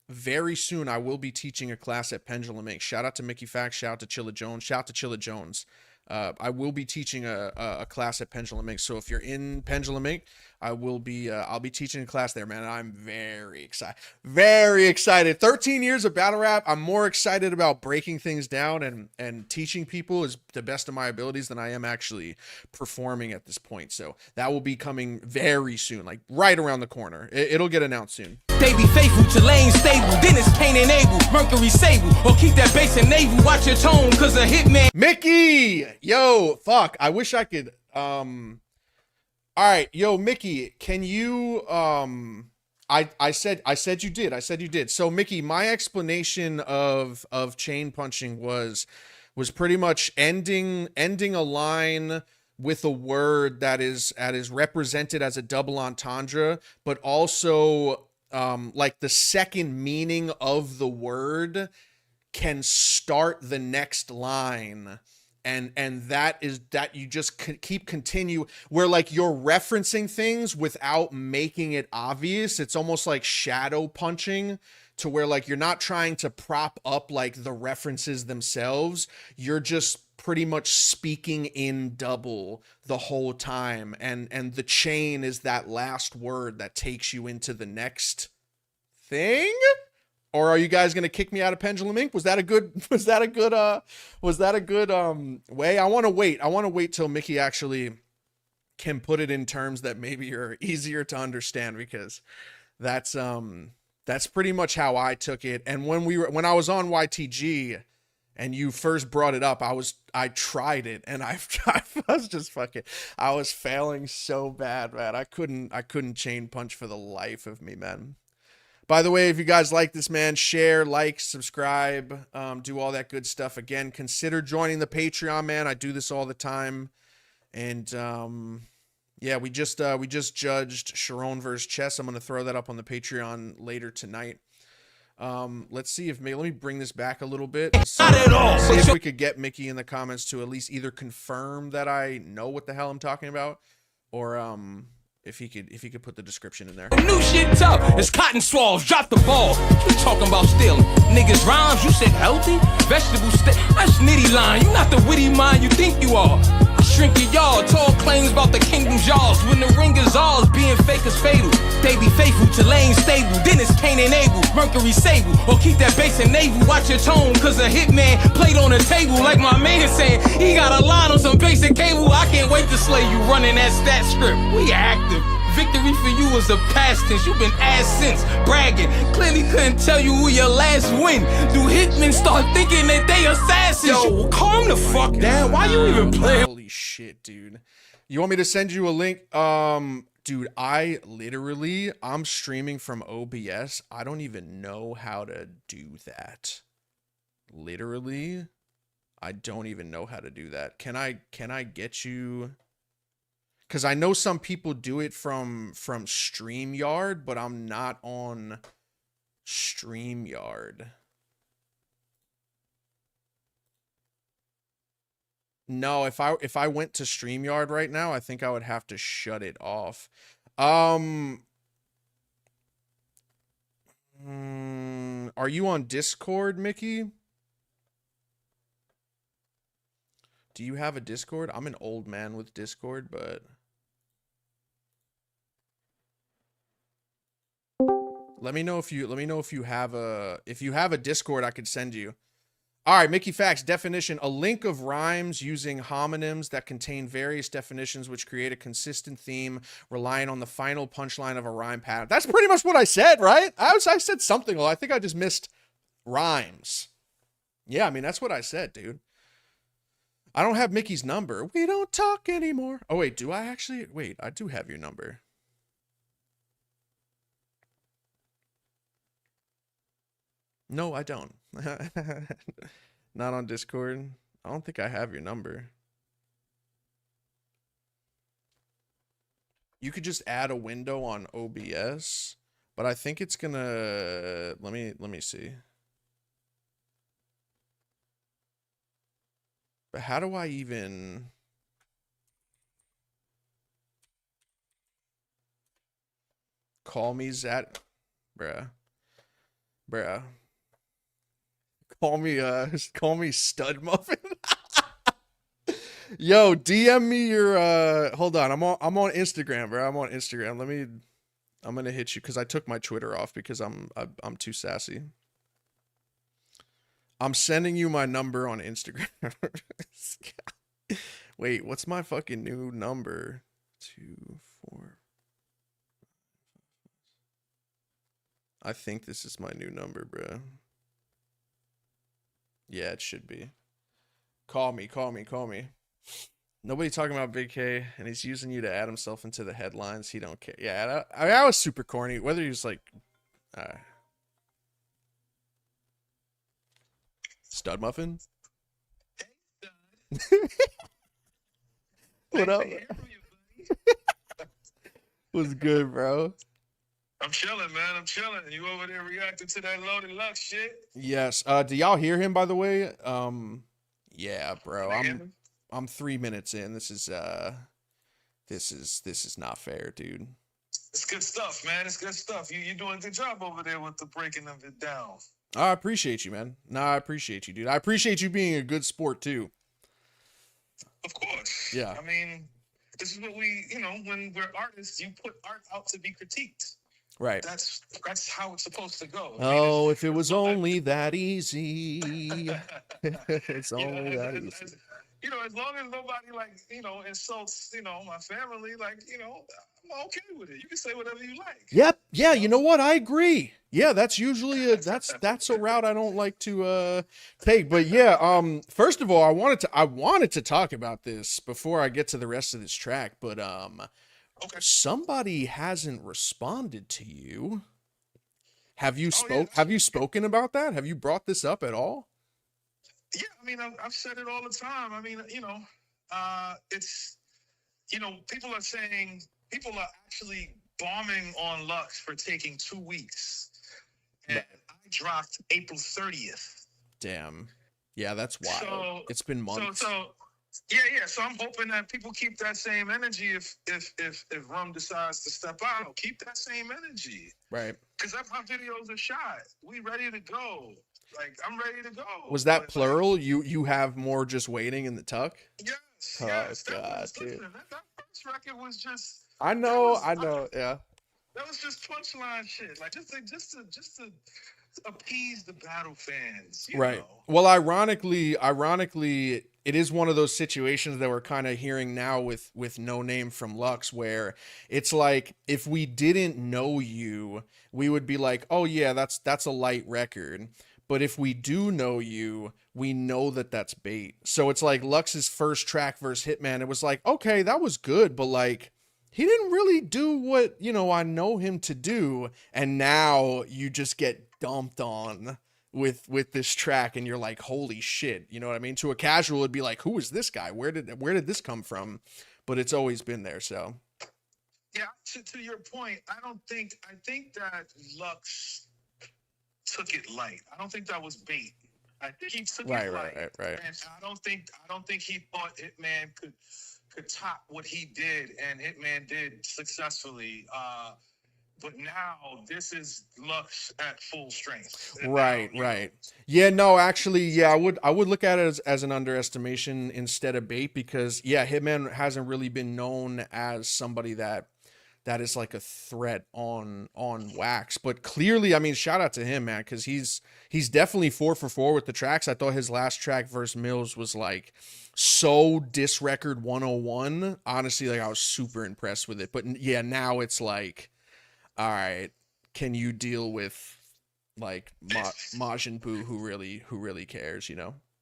very soon I will be teaching a class at Pendulum Inc. Shout out to Mickey Fax, shout out to Chilla Jones, shout out to Chilla Jones. I will be teaching a class at Pendulum Inc. So if you're in Pendulum Inc., I'll be teaching a class there, man. And I'm very excited. Very excited. 13 years of battle rap. I'm more excited about breaking things down and teaching people as the best of my abilities than I am actually performing at this point. So that will be coming very soon, like right around the corner. It'll get announced soon. They be faithful to lane stable, Dennis Kane and Abel, Mercury Sable, or keep that bass in naval, watch your tone, cause a hitman. Mickey! Yo, fuck. I wish I could, all right, yo, Mickey, can you, I said you did. So Mickey, my explanation of chain punching was pretty much ending a line with a word that is represented as a double entendre, but also like the second meaning of the word can start the next line. And that is that you just keep continue where like you're referencing things without making it obvious. It's almost like shadow punching, to where like you're not trying to prop up like the references themselves. You're just pretty much speaking in double the whole time. And the chain is that last word that takes you into the next thing. Or are you guys gonna kick me out of Pendulum Inc? Was that a good way? I want to wait till Mickey actually can put it in terms that maybe are easier to understand, because that's pretty much how I took it. And when I was on YTG and you first brought it up, I tried it and I was just I was failing so bad, man. I couldn't chain punch for the life of me, man. By the way, if you guys like this, man, share, like, subscribe, do all that good stuff. Again, consider joining the Patreon, man. I do this all the time. And yeah, we just judged Sharon versus Chess. I'm going to throw that up on the Patreon later tonight. Let's see if let me bring this back a little bit. See if we could get Mickey in the comments to at least either confirm that I know what the hell I'm talking about, or if he could put the description in there. New shit tough. It's cotton swabs. Drop the ball. You talking about stealing? Niggas rhymes. You said healthy. Vegetable steak. That's nitty line. You not the witty mind you think you are. I shrink your yard. Tall claims about the kingdom's yours. When the ring is ours, being fake is fatal. They be faithful to lane stable. Dennis Kane and Abel, Mercury Sable, or keep that bass in naval. Watch your tone, cause a hitman played on the table. Like my man saying, he got a line on some basic cable. I can't wait to slay you running that stat script. We active. Victory for you is a past tense. You've been ass since bragging. Clearly couldn't tell you who your last win. Do hitmen start thinking that they assassins? Yo, calm the fuck down. Why you even playing? Holy shit, dude. You want me to send you a link? Dude, I'm streaming from OBS. I don't even know how to do that. Literally, I don't even know how to do that. Can I get you? Because I know some people do it from StreamYard, but I'm not on StreamYard. No, if I went to StreamYard right now, I think I would have to shut it off. Are you on Discord, Mickey? Do you have a Discord? I'm an old man with Discord, but let me know if you have a Discord I could send you. All right, Mickey Facts definition: a link of rhymes using homonyms that contain various definitions which create a consistent theme, relying on the final punchline of a rhyme pattern. That's pretty much what I said, right? I said something. I think I just missed rhymes. Yeah, I mean, that's what I said, dude. I don't have Mickey's number. We don't talk anymore. Oh, wait, do I actually? Wait, I do have your number. No, I don't. Not on Discord. I don't think I have your number. You could just add a window on OBS, but I think it's gonna, let me see. But how do I even call me Zat, bruh? bruh. Call me stud muffin. Yo, DM me your hold on. I'm on Instagram, bro. I'm on Instagram. I'm gonna hit you because I took my Twitter off because I'm too sassy. I'm sending you my number on Instagram. Wait, what's my fucking new number? 2, 4. I think this is my new number, bro. Yeah, it should be. Call me. Nobody talking about Big K, and he's using you to add himself into the headlines. He don't care. Yeah, I was super corny. Whether he's like, stud muffin. What up? What's good, bro? I'm chilling, man. I'm chilling. You over there reacting to that Loaded Lux shit? Yes. Do y'all hear him, by the way? Yeah, bro. I'm 3 minutes in. This is not fair, dude. It's good stuff, man. It's good stuff. You're doing a good job over there with the breaking of it down. I appreciate you, man. No, I appreciate you, dude. I appreciate you being a good sport too. Of course. Yeah. I mean, this is what we, when we're artists, you put art out to be critiqued. Right. That's how it's supposed to go. Oh, if it was only that easy. It's only that easy. As long as nobody insults, my family, I'm okay with it. You can say whatever you like. Yep. Yeah. You know what? I agree. Yeah. That's usually that's a route I don't like to take. But yeah. First of all, I wanted to talk about this before I get to the rest of this track. But okay. Somebody hasn't responded to you. Have you Yeah, spoken about that? Have you brought this up at all? Yeah, I mean, I've said it all the time. I mean, it's, people are actually bombing on Lux for taking 2 weeks. And I dropped April 30th. Damn. Yeah, that's wild. So, it's been months. Yeah. So I'm hoping that people keep that same energy if Rum decides to step out. Keep that same energy. Right. Because that's how videos are shot. We ready to go. Like, I'm ready to go. Was that plural? You have more just waiting in the tuck? Yes. Oh, yes. God, dude. Listen, that first record was just. I know. Yeah. That was just punchline shit. Like just to appease the battle fans. You Right. know? Well, ironically, it is one of those situations that we're kind of hearing now with No Name from Lux, where it's like if we didn't know you, we would be like, oh yeah, that's a light record. But if we do know you, we know that that's bait. So it's like Lux's first track versus Hitman. It was like, okay, that was good, but like he didn't really do what, I know him to do. And now you just get dumped on with this track and you're like, holy shit. You know what I mean? To a casual, it'd be like, who is this guy? Where did this come from? But it's always been there. So. Yeah. To your point, I think that Lux took it light. I don't think that was bait. I think he took it light. Right. And I don't think he thought Hitman could top what he did, and Hitman did successfully. But now this is Lux at full strength. And right. now, Yeah, no, actually, yeah, I would look at it as an underestimation instead of bait because yeah, Hitman hasn't really been known as somebody that is like a threat on wax. But clearly, I mean, shout out to him, man, because he's definitely 4 for 4 with the tracks. I thought his last track versus Mills was like so diss record 101. Honestly, like I was super impressed with it. But yeah, now it's like, all right, can you deal with like Majin Buu who really cares, Yeah.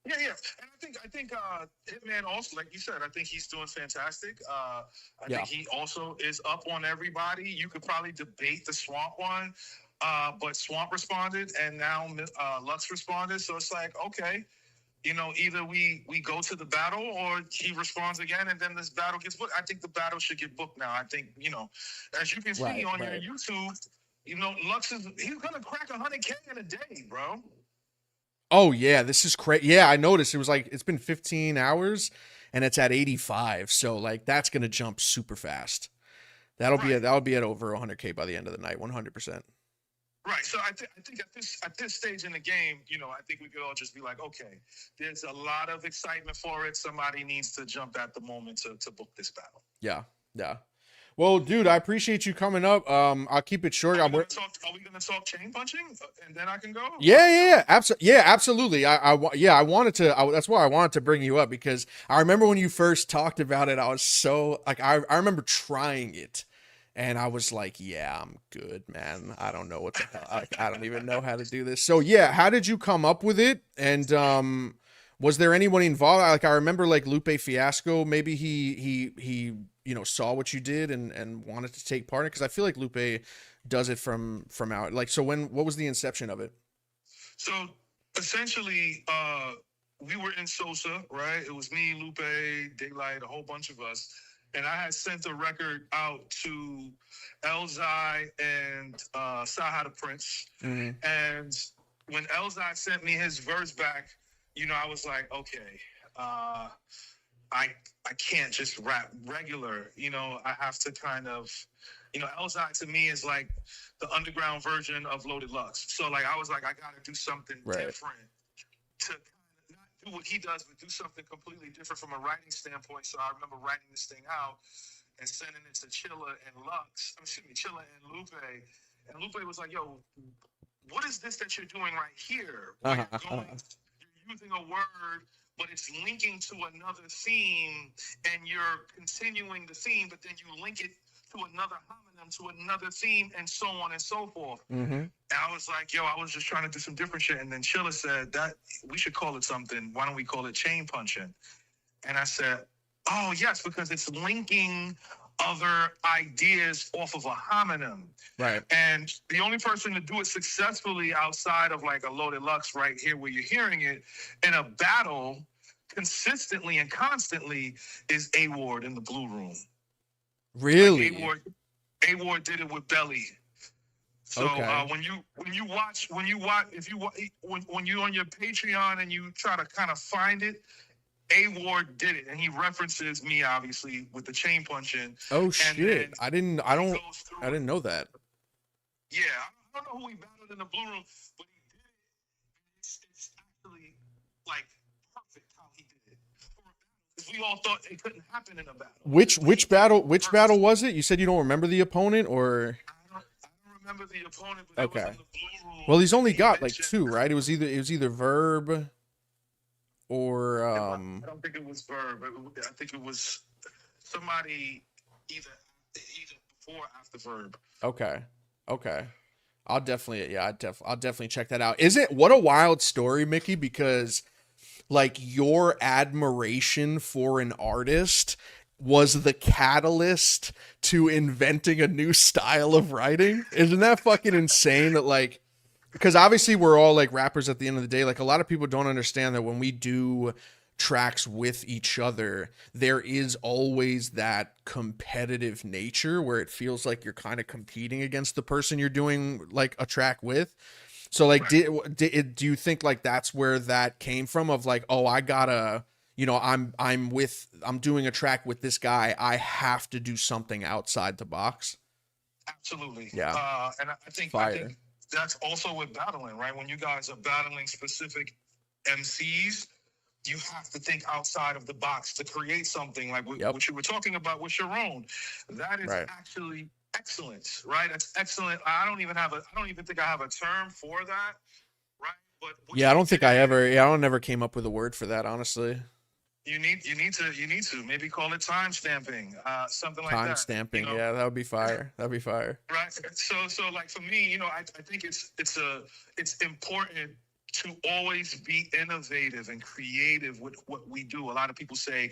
And I think Hitman also, like you said, I think he's doing fantastic. I think he also is up on everybody. You could probably debate the Swamp one, but Swamp responded and now Lux responded. So it's like, okay, either we go to the battle or he responds again and then this battle gets booked. I think the battle should get booked now. I think, as you can see on your YouTube, Lux he's going to crack 100K in a day, bro. Oh yeah, this is crazy. Yeah, I noticed it was like it's been 15 hours and it's at 85. So like that's gonna jump super fast. That'll be at over 100K by the end of the night, 100%. Right. So I think at this stage in the game, you know, I think we could all just be like, okay, there's a lot of excitement for it. Somebody needs to jump at the moment to book this battle. Yeah. Yeah. Well, dude, I appreciate you coming up. I'll keep it short. Are we gonna talk chain punching, and then I can go? Yeah, absolutely. I wanted to. That's why I wanted to bring you up, because I remember when you first talked about it, I was so like, I remember trying it, and I was like, yeah, I'm good, man. I don't know what the hell. I don't even know how to do this. So yeah, how did you come up with it? And was there anyone involved? Like, I remember like Lupe Fiasco. Maybe he you know, saw what you did and wanted to take part in it, because I feel like Lupe does it from out. Like, so what was the inception of it? So essentially, we were in Sosa, right? It was me, Lupe, Daylight, a whole bunch of us. And I had sent the record out to Elzai and Saha the Prince. Mm-hmm. And when Elzai sent me his verse back, you know, I was like, okay, I can't just rap regular. You know, I have to kind of, you know, Elzai to me is like the underground version of Loaded Lux. So like I was like, I gotta do something different to not do what he does, but do something completely different from a writing standpoint. So I remember writing this thing out and sending it to Chilla and Chilla and Lupe. And Lupe was like, yo, what is this that you're doing right here? You're using a word, but it's linking to another theme, and you're continuing the theme, but then you link it to another homonym, to another theme, and so on and so forth. Mm-hmm. And I was like, yo, I was just trying to do some different shit. And then Chilla said that we should call it something. Why don't we call it chain punching? And I said, oh, yes, because it's linking other ideas off of a homonym. Right. And the only person to do it successfully outside of like a Loaded Lux right here where you're hearing it in a battle consistently and constantly is A-Ward in the Blue Room. Really? Like A-Ward did it with Belly. So okay. When you're on your Patreon and you try to kind of find it, A-Ward did it, and he references me obviously with the chain punching. Oh shit! I didn't know that. Yeah, I don't know who he battled in the Blue Room, but he did it. It's actually like perfect how he did it. Because we all thought it couldn't happen in a battle. Which battle was it? You said you don't remember the opponent, or? I don't remember the opponent, but okay. It was in the Blue Room. Well, he's only got like two, right? It was either Verb. Or I don't think it was Verb. I think it was somebody either before or after Verb. Okay. I'll definitely check that out. What a wild story, Mickey, because like your admiration for an artist was the catalyst to inventing a new style of writing. Isn't that fucking insane? That like, because obviously we're all like rappers at the end of the day. Like, a lot of people don't understand that when we do tracks with each other, there is always that competitive nature where it feels like you're kind of competing against the person you're doing like a track with. So like, do you think like that's where that came from, of like, oh, I gotta, you know, I'm doing a track with this guy, I have to do something outside the box? Absolutely. Yeah. And I think that's also with battling, right? When you guys are battling specific MCs, you have to think outside of the box to create something like what you were talking about with Sharon. That is actually excellent, right? That's excellent. I don't even think I have a term for that, right? But I don't think I never came up with a word for that, honestly. You need to maybe call it time stamping, something like that. Time stamping, you know? yeah, that would be fire. That'd be fire. Right. So like for me, you know, I think it's important to always be innovative and creative with what we do. A lot of people say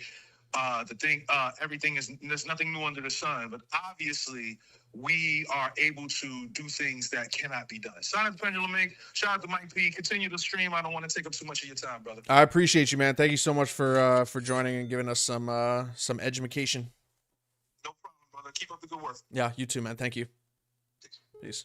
there's nothing new under the sun, but obviously we are able to do things that cannot be done. Shout out to Pendulum Inc. Shout out to Mike P. Continue to stream. I don't want to take up too much of your time, brother. I appreciate you, man. Thank you so much for joining and giving us some education. No problem, brother. Keep up the good work. Yeah, you too, man. Thank you. Peace.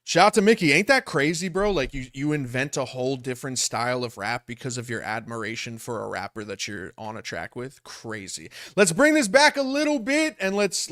Shout out to Mickey. Ain't that crazy, bro? Like you invent a whole different style of rap because of your admiration for a rapper that you're on a track with. Crazy. Let's bring this back a little bit and let's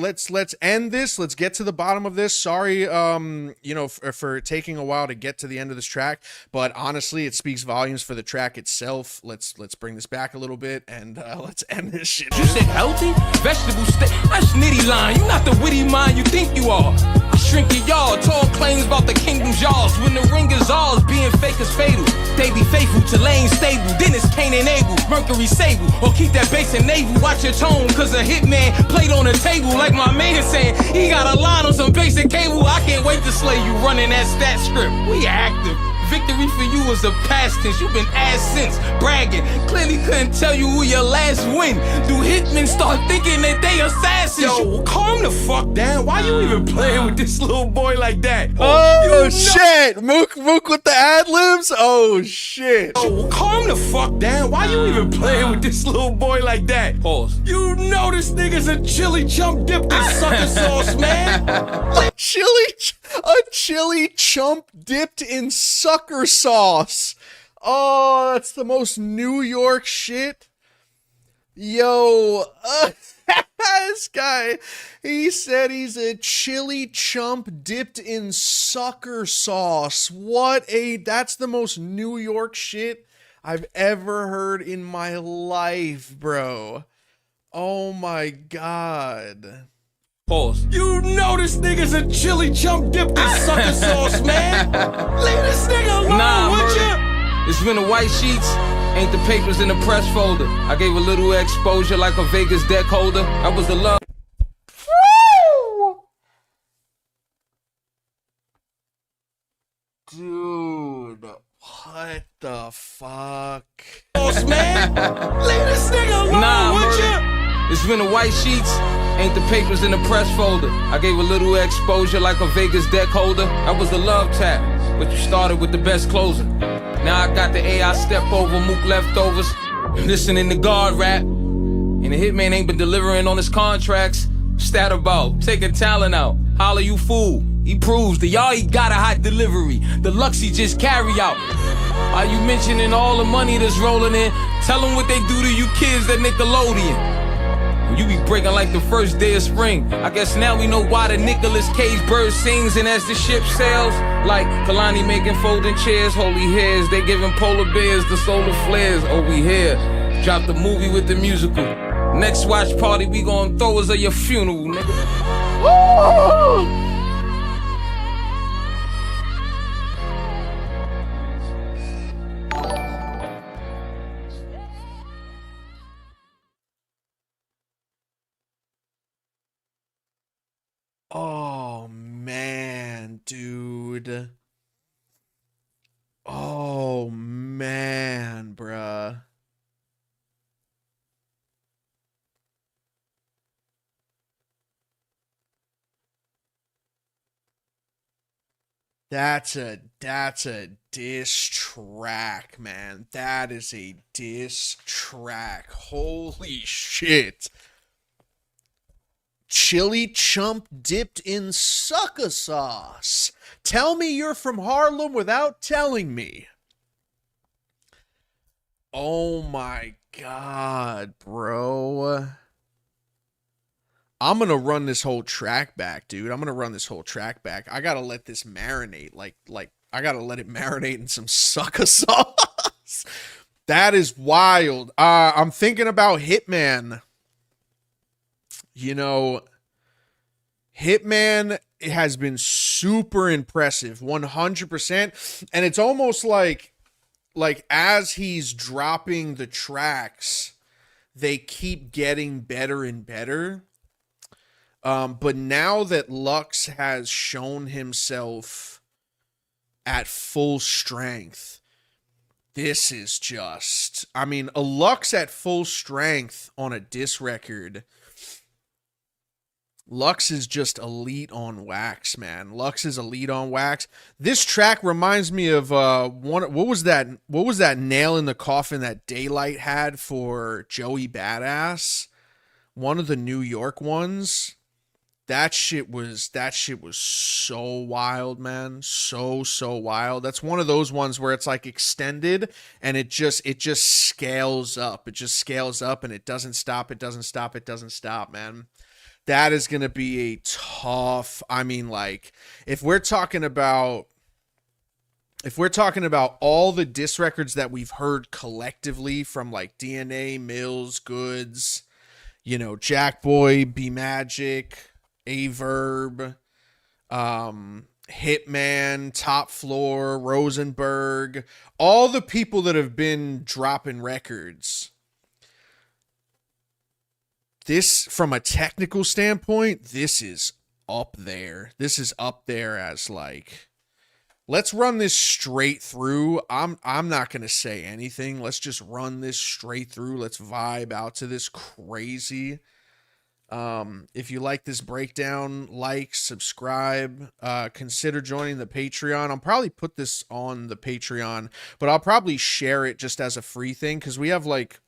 end this. Let's get to the bottom of this. Sorry, you know, for taking a while to get to the end of this track, but honestly, it speaks volumes for the track itself. Let's bring this back a little bit and let's end this shit. You said healthy? Vegetable steak? That's nitty line. You not the witty mind you think you are. I shrink it, y'all. Tall claims about the kingdom's yours. When the ring is ours, being fake is fatal. They be faithful to lane stable. Dennis Cain and Abel, Mercury Sable. Or keep that bass in naval. Watch your tone, cause a hitman played on the table. Like my man saying, he got a line on some basic cable. I can't wait to slay you running that stat script. We active. Victory for you is a past tense. You've been ass since bragging. Clearly couldn't tell you who your last win. Do hitmen start thinking that they assassins? Yo, calm the fuck down. Why you even playing with this little boy like that? Oh shit! Mook with the ad libs. Oh shit! Yo, calm the fuck down. Why you even playing with this little boy like that? Pause. You know this nigga's a chili chump dipped in sucker sauce, man. A chili chump dipped in sucker sauce. Oh, that's the most New York shit. Yo, this guy, he said he's a chili chump dipped in sucker sauce. That's the most New York shit I've ever heard in my life, bro. Oh my God. Pause. You know this nigga's a chili chump dipped in sucker sauce, man. Leave this nigga alone, would ya? It's been the white sheets, ain't the papers in the press folder. I gave a little exposure like a Vegas deck holder. I was the love. Dude, what the fuck? Sauce, man. Leave this nigga alone, would ya? It's been the white sheets. Ain't the papers in the press folder. I gave a little exposure like a Vegas deck holder. I was the love tap, but you started with the best closer. Now I got the AI step over, Mook leftovers. Listening to guard rap. And the hitman ain't been delivering on his contracts. Stat about, taking talent out. Holla you fool. He proves the y'all he got a hot delivery. The lux he just carry out. Are you mentioning all the money that's rolling in? Tell them what they do to you kids at Nickelodeon. You be breaking like the first day of spring. I guess now we know why the Nicolas Cage bird sings. And as the ship sails, like Kalani making folding chairs, holy hairs, they giving polar bears the solar flares. Oh, we here. Drop the movie with the musical. Next watch party, we gon' throw us at your funeral, nigga. Woo! Oh man, dude. Oh man, bruh. That's a diss track, man. That is a diss track. Holy shit. Chili chump dipped in sucker sauce. Tell me you're from Harlem without telling me. Oh my God, bro. I'm gonna run this whole track back, dude. I'm gonna run this whole track back. I gotta let this marinate. Like I gotta let it marinate in some sucker sauce. That is wild. I'm thinking about Hitman. You know, Hitman has been super impressive, 100%. And it's almost like as he's dropping the tracks, they keep getting better and better. But now that Lux has shown himself at full strength, this is just, I mean, a Lux at full strength on a diss record. Lux is just elite on wax, man. Lux is elite on wax. This track reminds me of what was that nail in the coffin that Daylight had for Joey Badass? One of the New York ones. That shit was so wild, man. So wild. That's one of those ones where it's like extended and it just scales up. It just scales up and it doesn't stop. It doesn't stop. It doesn't stop, man. That is going to be a tough, I mean, like, if we're talking about all the diss records that we've heard collectively from like DNA, Mills, Goods, you know, Jackboy, B Magic, Averb, Hitman, Top Floor, Rosenberg, all the people that have been dropping records. This, from a technical standpoint, this is up there. This is up there as like, let's run this straight through. I'm not going to say anything. Let's just run this straight through. Let's vibe out to this crazy. If you like this breakdown, like, subscribe, consider joining the Patreon. I'll probably put this on the Patreon, but I'll probably share it just as a free thing. Cause we have like,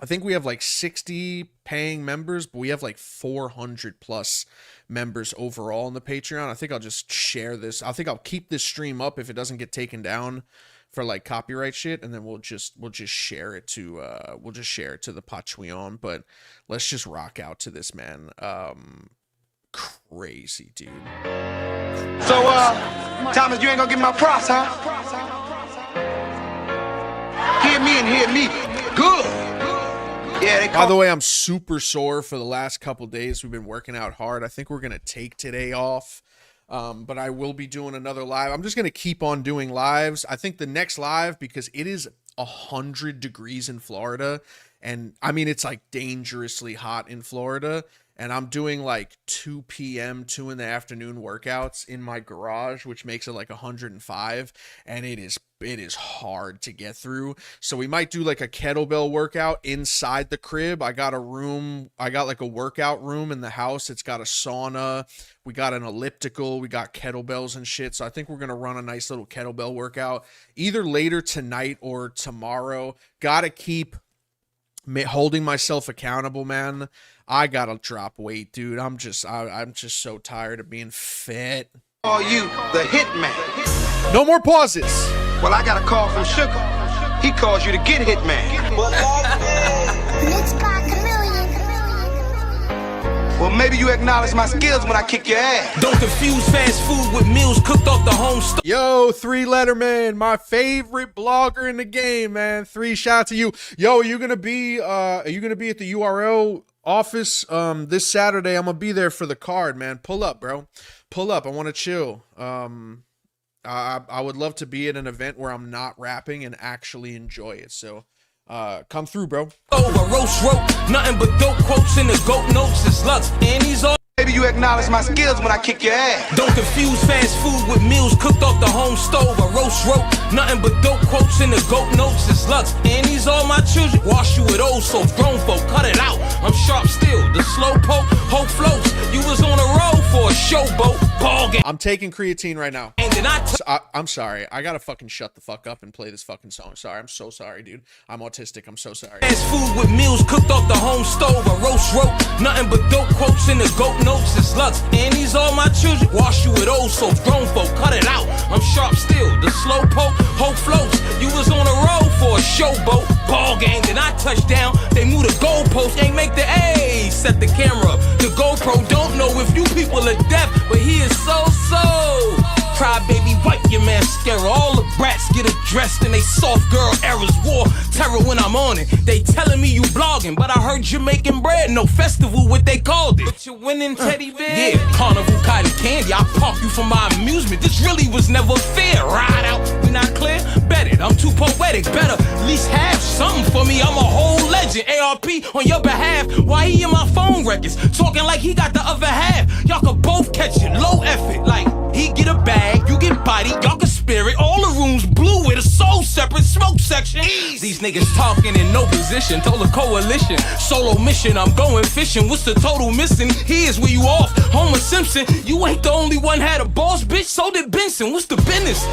I think we have like 60 paying members, but we have like 400 plus members overall in the Patreon. I think I'll just share this. I think I'll keep this stream up if it doesn't get taken down for like copyright shit, and then we'll just share it to the Patreon. But let's just rock out to this, man. Crazy, dude. So Thomas, you ain't gonna give me my props, huh? Hear me and hear me. Good. Yeah, by the way, I'm super sore for the last couple days. We've been working out hard. I think we're going to take today off, but I will be doing another live. I'm just going to keep on doing lives. I think the next live, because it is 100 degrees in Florida, and I mean, it's like dangerously hot in Florida, and I'm doing like 2 p.m., 2 in the afternoon workouts in my garage, which makes it like 105, and it is hard to get through. So we might do like a kettlebell workout inside the crib. I got like a workout room in the house. It's got a sauna. We got an elliptical. We got kettlebells and shit. So I think we're going to run a nice little kettlebell workout either later tonight or tomorrow. Gotta keep holding myself accountable, man. I gotta drop weight, dude. I'm just so tired of being fit. Call you the hitman. No more pauses. Well, I got a call from Sugar. He calls you to get hitman. Let's buy Chameleon. Well, maybe you acknowledge my skills when I kick your ass. Don't confuse fast food with meals cooked off the home stove. Yo, 3 Letterman, my favorite blogger in the game, man. 3, shout out to you. Yo, are you gonna be at the URL office this Saturday? I'm gonna be there for the card, man. Pull up, bro. Pull up. I want to chill. I would love to be at an event where I'm not rapping and actually enjoy it. So come through, bro. Over roast rope, nothing but dope quotes in the goat notes. It's Lux, and he's all. Maybe you acknowledge my skills when I kick your ass. Don't confuse fast food with meals cooked off the home stove. A roast rope, nothing but dope quotes in the goat notes. It's Lux, and these all my children. Wash you with old soap, grown folk, cut it out. I'm sharp still, the slow poke, hope floats. You was on a road for a showboat, ball game. I'm taking creatine right now. And then I'm sorry. I gotta fucking shut the fuck up and play this fucking song. Sorry, I'm so sorry, dude. I'm autistic. I'm so sorry. fast food with meals cooked off the home stove. A roast rope, nothing but dope quotes in the goat notes. It's Lux, and these all my children. Wash you with old soap, grown folk, cut it out. I'm sharp still, the slow poke, hope floats. You was on a road for a showboat, ball game. Then I touched down, they move the goalpost, ain't make the A. Set the camera up, the GoPro don't know if you people are deaf, but he is so. Cry baby, wipe your mascara. All the brats get addressed in they soft girl errors. War terror when I'm on it. They telling me you blogging, but I heard you making bread. No festival, what they called it. But you winning teddy bear. Yeah, carnival cotton candy. I park you for my amusement. This really was never fair. Ride out, we not clear? Bet it, I'm too poetic. Better at least have something for me. I'm a whole legend. ARP on your behalf. Why he in my phone records? Talking like he got the other half. Y'all could both catch it. Low effort. Like he get a bag, you get body. Y'all can spare it. All the rooms blue with a soul separate smoke section. These niggas talking in no position. Told a coalition. Solo mission, I'm going fishing. What's the total missing? Here's where you off. Homer Simpson. You ain't the only one had a boss, bitch. So did Benson. What's the business?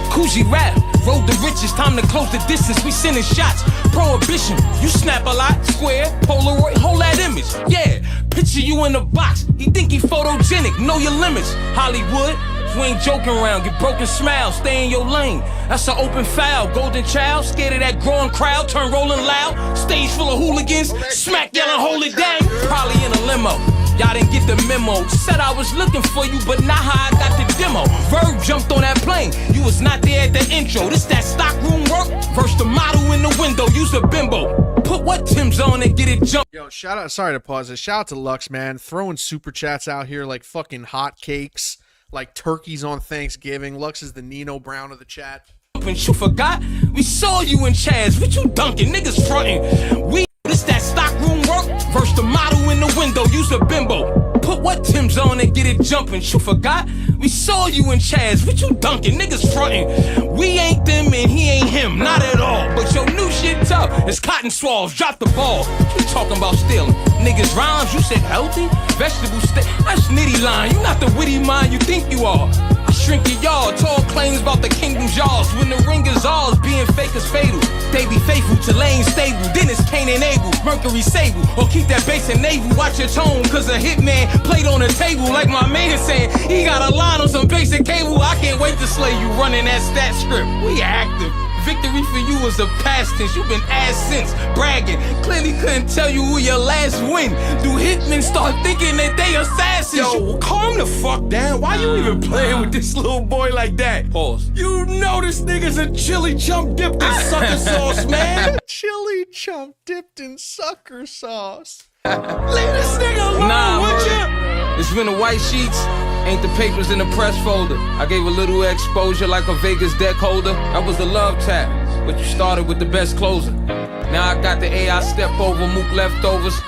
Coogee rap. Road the riches. Time to close the distance. We sending shots. Prohibition. You snap a lot. Square. Polaroid. Hold that image. Yeah. Picture you in a box, he think he photogenic. Know your limits, Hollywood. You ain't joking around, get broken smile, stay in your lane. That's an open foul, golden child, scared of that growing crowd, turn rolling loud. Stage full of hooligans, smack yelling, hold it down. Probably in a limo. Y'all didn't get the memo. Said I was looking for you, but not how I got the demo. Verb jumped on that plane. You was not there at the intro. This that stock room work. Verse the model in the window. Use a bimbo. Put what Tim's on and get it jumped. Yo, shout out. Sorry to pause this. Shout out to Lux, man. Throwing super chats out here like fucking hotcakes, like turkeys on Thanksgiving. Lux is the Nino Brown of the chat. And you forgot? We saw you in Chaz. What you dunking? Niggas fronting. We. This that stock room work. Verse the model in the window. Use a bimbo. Put what Tim's on and get it jumping. You forgot? We saw you in Chaz. What you dunking? Niggas fronting. We ain't them and he ain't him. Not at all. But your new shit tough. It's cotton swabs. Drop the ball. You talking about stealing? Niggas rhymes. You said healthy? Vegetable steak. That's nitty line. You not the witty mind you think you are. I shrink your yard. Tall claims about the kingdom's yours. When the ring is ours, being fake is fatal. They be faithful to lane stable. Dennis Kane and Abel. Mercury Sable. Or keep that base in naval. Watch your tone. Cause a hitman played on the table. Like my man saying, he got a line on some basic cable. I can't wait to slay you running that stat script. We active. Victory for you is the past tense. You've been ass since bragging. Clearly couldn't tell you who your last win. Do hitmen start thinking that they assassins? Yo, calm the fuck down. Why you even playing with this little boy like that? Pause. You know this nigga's a chili chump dipped in sucker sauce, man. Chili chump dipped in sucker sauce. Leave this nigga alone, Nah, would man. ya? It's been the white sheets, ain't the papers in the press folder. I gave a little exposure like a Vegas deck holder. That was the love tap, but you started with the best closer. Now I got the AI step over, Mook leftovers.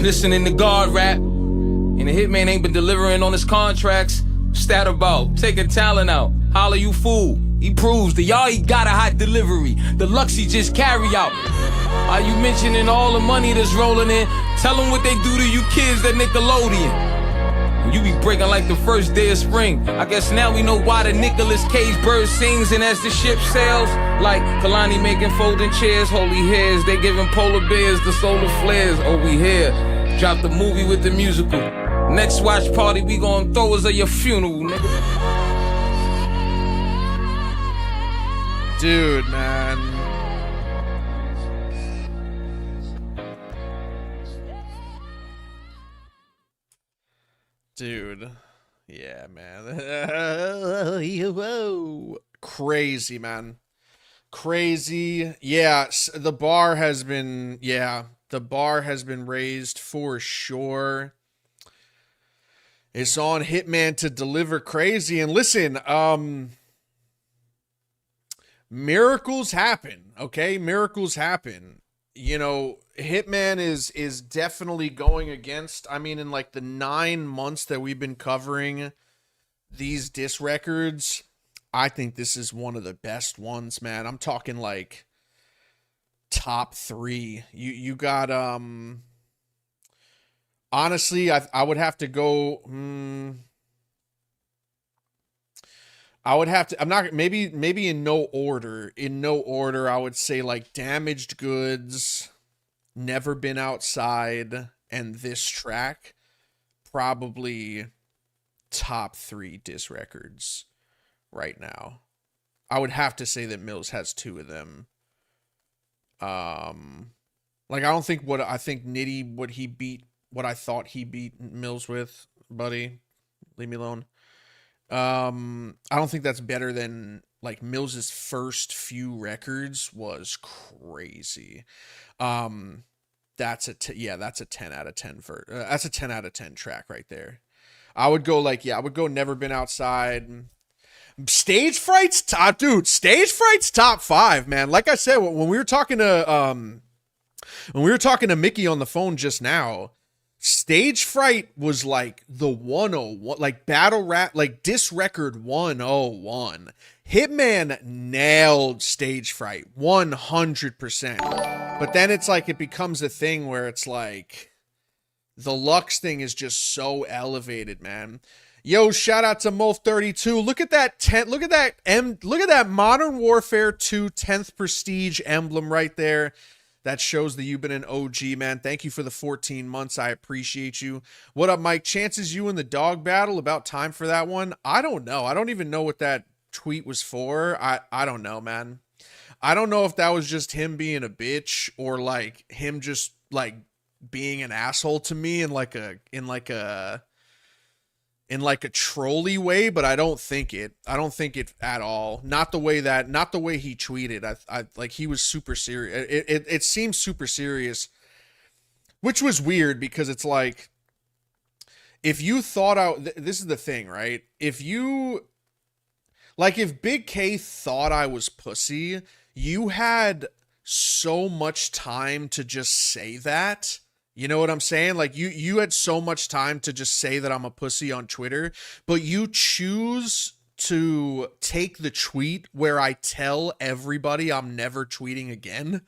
Listening to guard rap, and the hitman ain't been delivering on his contracts. Stat about, taking talent out, holla you fool. He proves the y'all he got a hot delivery. The Lux he just carry out. Are you mentioning all the money that's rolling in? Tell them what they do to you kids at Nickelodeon. You be breaking like the first day of spring. I guess now we know why the Nicolas Cage bird sings. And as the ship sails, like Kalani making folding chairs, holy hairs, they giving polar bears the solar flares. Oh, we here. Drop the movie with the musical. Next watch party, we gon' throw us at your funeral, nigga. Dude, man. Dude. Yeah, man. Crazy, man. Crazy. Yeah, the bar has been, the bar has been raised for sure. It's on Hitman to deliver crazy. And listen, miracles happen, okay? Miracles happen. You know, Hitman is definitely going against, I mean, in like the 9 months that we've been covering these diss records, I think this is one of the best ones, man. I'm talking like top 3. You got, honestly, I would have to go, I would have to, I'm not, maybe in no order. In no order, I would say like Damaged Goods, Never Been Outside, and this track. Probably top 3 diss records right now. I would have to say that Mills has 2 of them. Like I think Nitty, what I thought he beat Mills with, buddy, leave me alone. I don't think that's better than like Mills's first few records was crazy. That's a 10 out of 10 for that's a 10 out of 10 track right there. I would go Never Been Outside. Stage Fright's top, dude. Stage Fright's top 5, man. Like I said, when we were talking to Mickey on the phone just now, Stage Fright was like the 101, like battle rap, like diss record 101. Hitman nailed Stage Fright 100%. But then it's like it becomes a thing where it's like the Lux thing is just so elevated, man. Yo, shout out to Moth32. Look at that look at that Modern Warfare 2 10th Prestige emblem right there. That shows that you've been an OG, man. Thank you for the 14 months. I appreciate you. What up, Mike? Chances you in the dog battle? About time for that one? I don't know. I don't even know what that tweet was for. I don't know, man. I don't know if that was just him being a bitch or like him just like being an asshole to me in like a trolley way, but I don't think it at all. Not the way he tweeted. I like, he was super serious. It seems super serious, which was weird because it's like, if you thought out, this is the thing, right? If Big K thought I was pussy, you had so much time to just say that. You know what I'm saying? Like, you had so much time to just say that I'm a pussy on Twitter, but you choose to take the tweet where I tell everybody I'm never tweeting again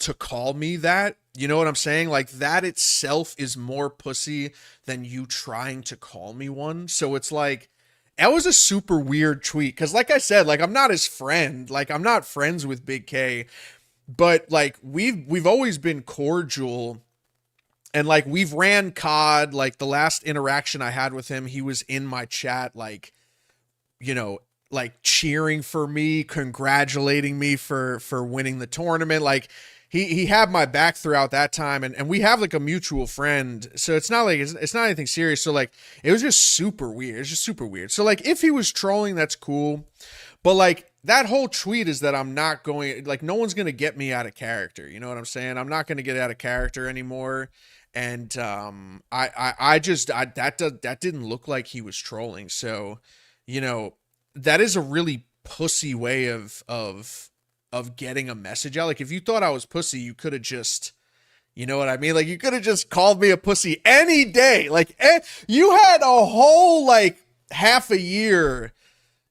to call me that. You know what I'm saying? Like, that itself is more pussy than you trying to call me one. So it's like, that was a super weird tweet. Cause like I said, like, I'm not his friend. Like, I'm not friends with Big K, but like, we've always been cordial, and like, we've ran COD. Like, the last interaction I had with him, he was in my chat, like, you know, like cheering for me, congratulating me for winning the tournament. Like, he had my back throughout that time, and we have like a mutual friend, so it's not like it's not anything serious. So like, it was just super weird. It's just super weird. So like, if he was trolling, that's cool, but like, that whole tweet is that I'm not going, like, no one's gonna get me out of character. You know what I'm saying? I'm not gonna get out of character anymore. And that didn't look like he was trolling. So, you know, that is a really pussy way of getting a message out. Like, if you thought I was pussy, you could have just, you know what I mean? Like, you could have just called me a pussy any day. Like, you had a whole, like, half a year,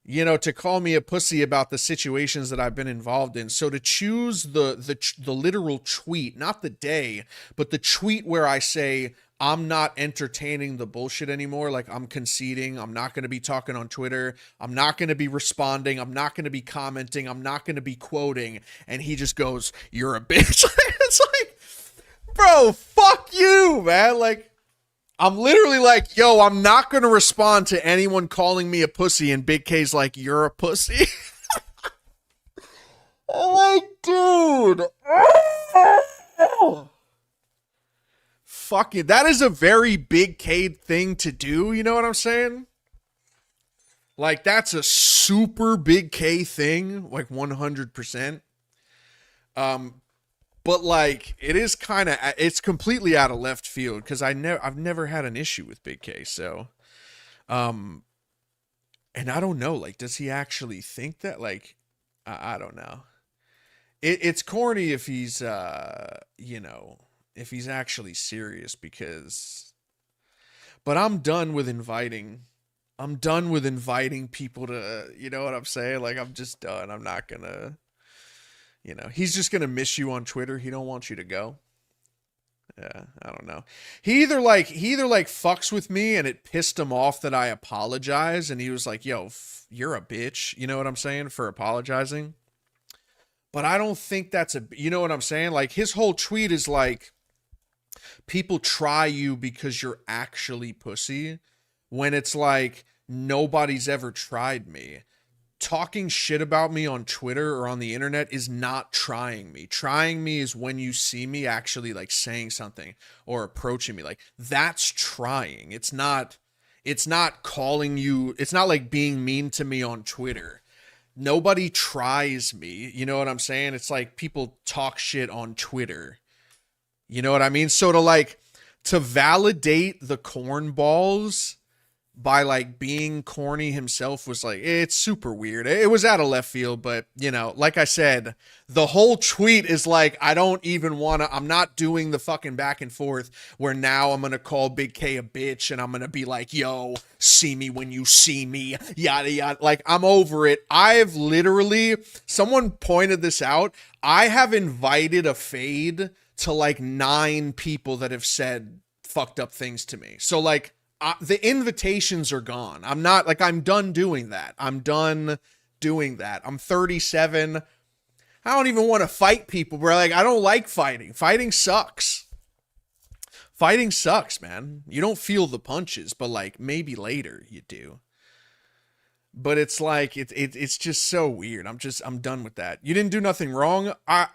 you know, to call me a pussy about the situations that I've been involved in. So to choose the literal tweet, not the day, but the tweet where I say, I'm not entertaining the bullshit anymore. Like, I'm conceding. I'm not going to be talking on Twitter. I'm not going to be responding. I'm not going to be commenting. I'm not going to be quoting. And he just goes, you're a bitch. It's like, bro, fuck you, man. Like, I'm literally like, yo, I'm not going to respond to anyone calling me a pussy. And Big K's like, you're a pussy. I'm like, dude. Fuck it. That is a very Big K thing to do. You know what I'm saying? Like, that's a super Big K thing. Like, 100%. But like, it is kind of, it's completely out of left field because I've never had an issue with Big K. So, and I don't know, like, does he actually think that? Like, I don't know. It's corny if he's, you know, if he's actually serious, because, but I'm done with inviting people to, you know what I'm saying? Like, I'm just done. I'm not gonna, you know, he's just going to miss you on Twitter. He don't want you to go. Yeah, I don't know. He either fucks with me and it pissed him off that I apologize. And he was like, yo, you're a bitch. You know what I'm saying? For apologizing. But I don't think that's you know what I'm saying? Like, his whole tweet is like, people try you because you're actually pussy. When it's like, nobody's ever tried me. Talking shit about me on Twitter or on the internet is not trying me. Trying me is when you see me actually like saying something or approaching me. Like, that's trying. It's not calling you. It's not like being mean to me on Twitter. Nobody tries me. You know what I'm saying? It's like people talk shit on Twitter. You know what I mean? So to validate the cornballs by like being corny himself was like, it's super weird. It was out of left field, but you know, like I said, the whole tweet is like, I don't even want to, I'm not doing the fucking back and forth where now I'm going to call Big K a bitch and I'm going to be like, yo, see me when you see me, yada, yada. Like, I'm over it. I've literally, someone pointed this out. I have invited a fade to like 9 people that have said fucked up things to me. So like, the invitations are gone. I'm done doing that. I'm done doing that. I'm 37. I don't even want to fight people, bro. Like, I don't like fighting. Fighting sucks. Fighting sucks, man. You don't feel the punches, but like maybe later you do. But it's like it's just so weird. I'm done with that. You didn't do nothing wrong. I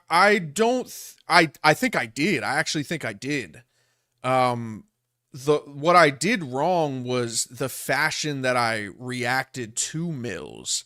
think I did. I actually think I did. What I did wrong was the fashion that I reacted to Mills.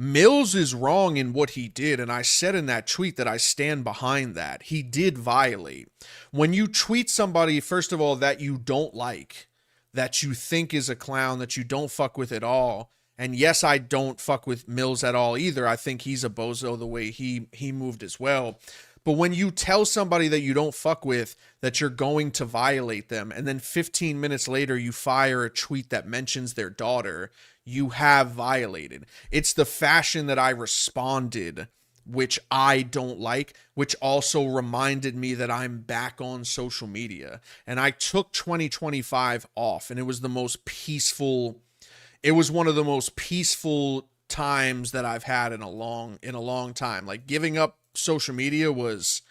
Mills is wrong in what he did, and I said in that tweet that I stand behind that. He did violate. When you tweet somebody, first of all, that you don't like, that you think is a clown, that you don't fuck with at all, and yes, I don't fuck with Mills at all either. I think he's a bozo the way he moved as well. But when you tell somebody that you don't fuck with that you're going to violate them, and then 15 minutes later you fire a tweet that mentions their daughter, you have violated. It's the fashion that I responded, which I don't like, which also reminded me that I'm back on social media. And I took 2025 off, and it was the most peaceful. It was one of the most peaceful times that I've had in a long time. Like, giving up social media was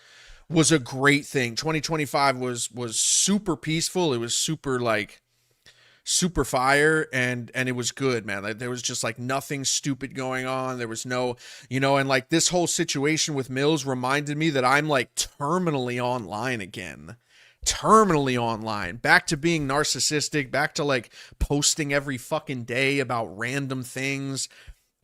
a great thing. 2025 was super peaceful. It was super fire, and it was good, man. Like, there was just like nothing stupid going on. There was no, and like this whole situation with Mills reminded me that I'm like terminally online again. Terminally online, back to being narcissistic, back to like posting every fucking day about random things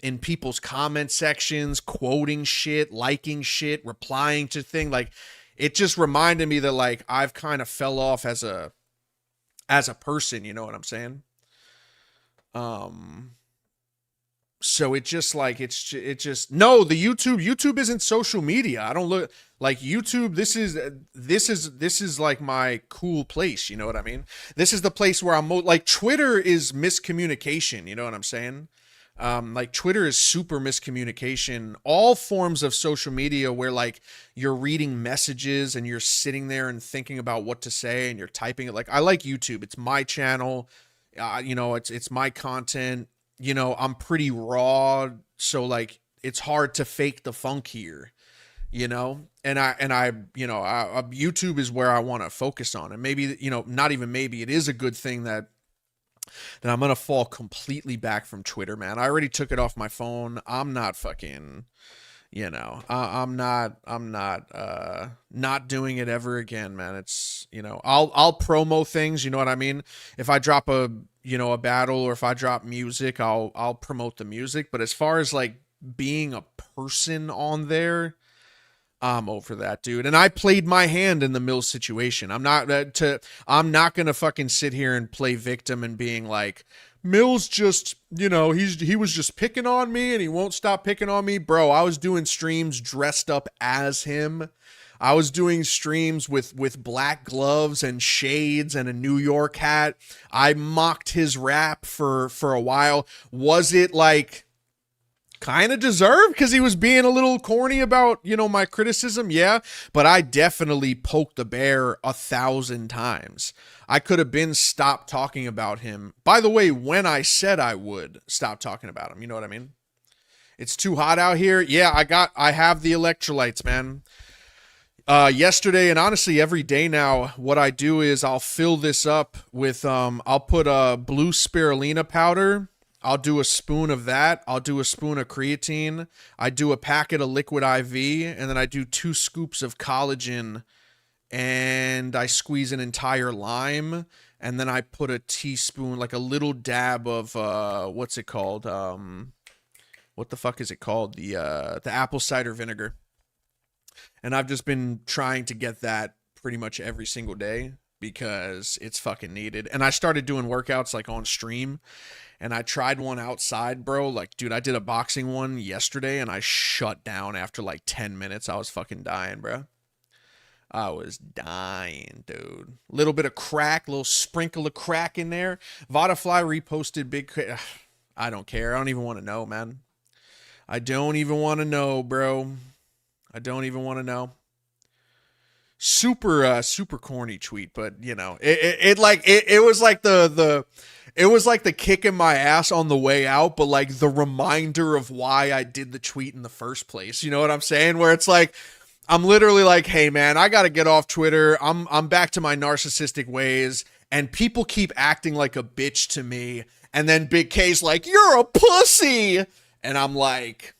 in people's comment sections, quoting shit, liking shit, replying to things. Like, it just reminded me that like I've kind of fell off as a person, you know what I'm saying? So it just like, it's just, no, the YouTube isn't social media. I don't look like YouTube. This is like my cool place. You know what I mean? This is the place where I'm like, Twitter is miscommunication. You know what I'm saying? Like, Twitter is super miscommunication. All forms of social media where like you're reading messages and you're sitting there and thinking about what to say and you're typing it. Like, I like YouTube. It's my channel. It's my content. I'm pretty raw, so like it's hard to fake the funk here, and I YouTube is where I want to focus on. And maybe, not even maybe, it is a good thing that I'm going to fall completely back from Twitter, man. I already took it off my phone. I'm not fucking, I'm not doing it ever again, man. It's, I'll promo things, you know what I mean? If I drop a battle, or if I drop music, I'll promote the music. But as far as like being a person on there, I'm over that, dude. And I played my hand in the Mills situation. I'm not going to fucking sit here and play victim and being like, Mills just, he was just picking on me and he won't stop picking on me. Bro, I was doing streams dressed up as him. I was doing streams with black gloves and shades and a New York hat. I mocked his rap for a while. Was it like kind of deserved because he was being a little corny about, my criticism? Yeah, but I definitely poked the bear 1,000 times. I could have been stopped talking about him. By the way, when I said I would stop talking about him, you know what I mean? It's too hot out here. Yeah, I have the electrolytes, man. Yesterday, and honestly every day now, what I do is I'll fill this up with I'll put a blue spirulina powder. I'll do a spoon of that. I'll do a spoon of creatine. I do a packet of liquid IV, and then I do 2 scoops of collagen, and I squeeze an entire lime, and then I put a teaspoon, like a little dab of what's it called? What the fuck is it called? The apple cider vinegar. And I've just been trying to get that pretty much every single day because it's fucking needed. And I started doing workouts like on stream, and I tried one outside, bro. Like, dude, I did a boxing one yesterday and I shut down after like 10 minutes. I was fucking dying, bro. I was dying, dude. Little bit of crack, little sprinkle of crack in there. Vodafly reposted Bigg. I don't care. I don't even want to know, man. I don't even want to know, bro. I don't even want to know. super corny tweet, but you know, it was like it was like the kick in my ass on the way out, but like the reminder of why I did the tweet in the first place. You know what I'm saying? Where it's like, I'm literally like, hey man, I got to get off Twitter. I'm back to my narcissistic ways, and people keep acting like a bitch to me. And then Big K's like, you're a pussy. And I'm like,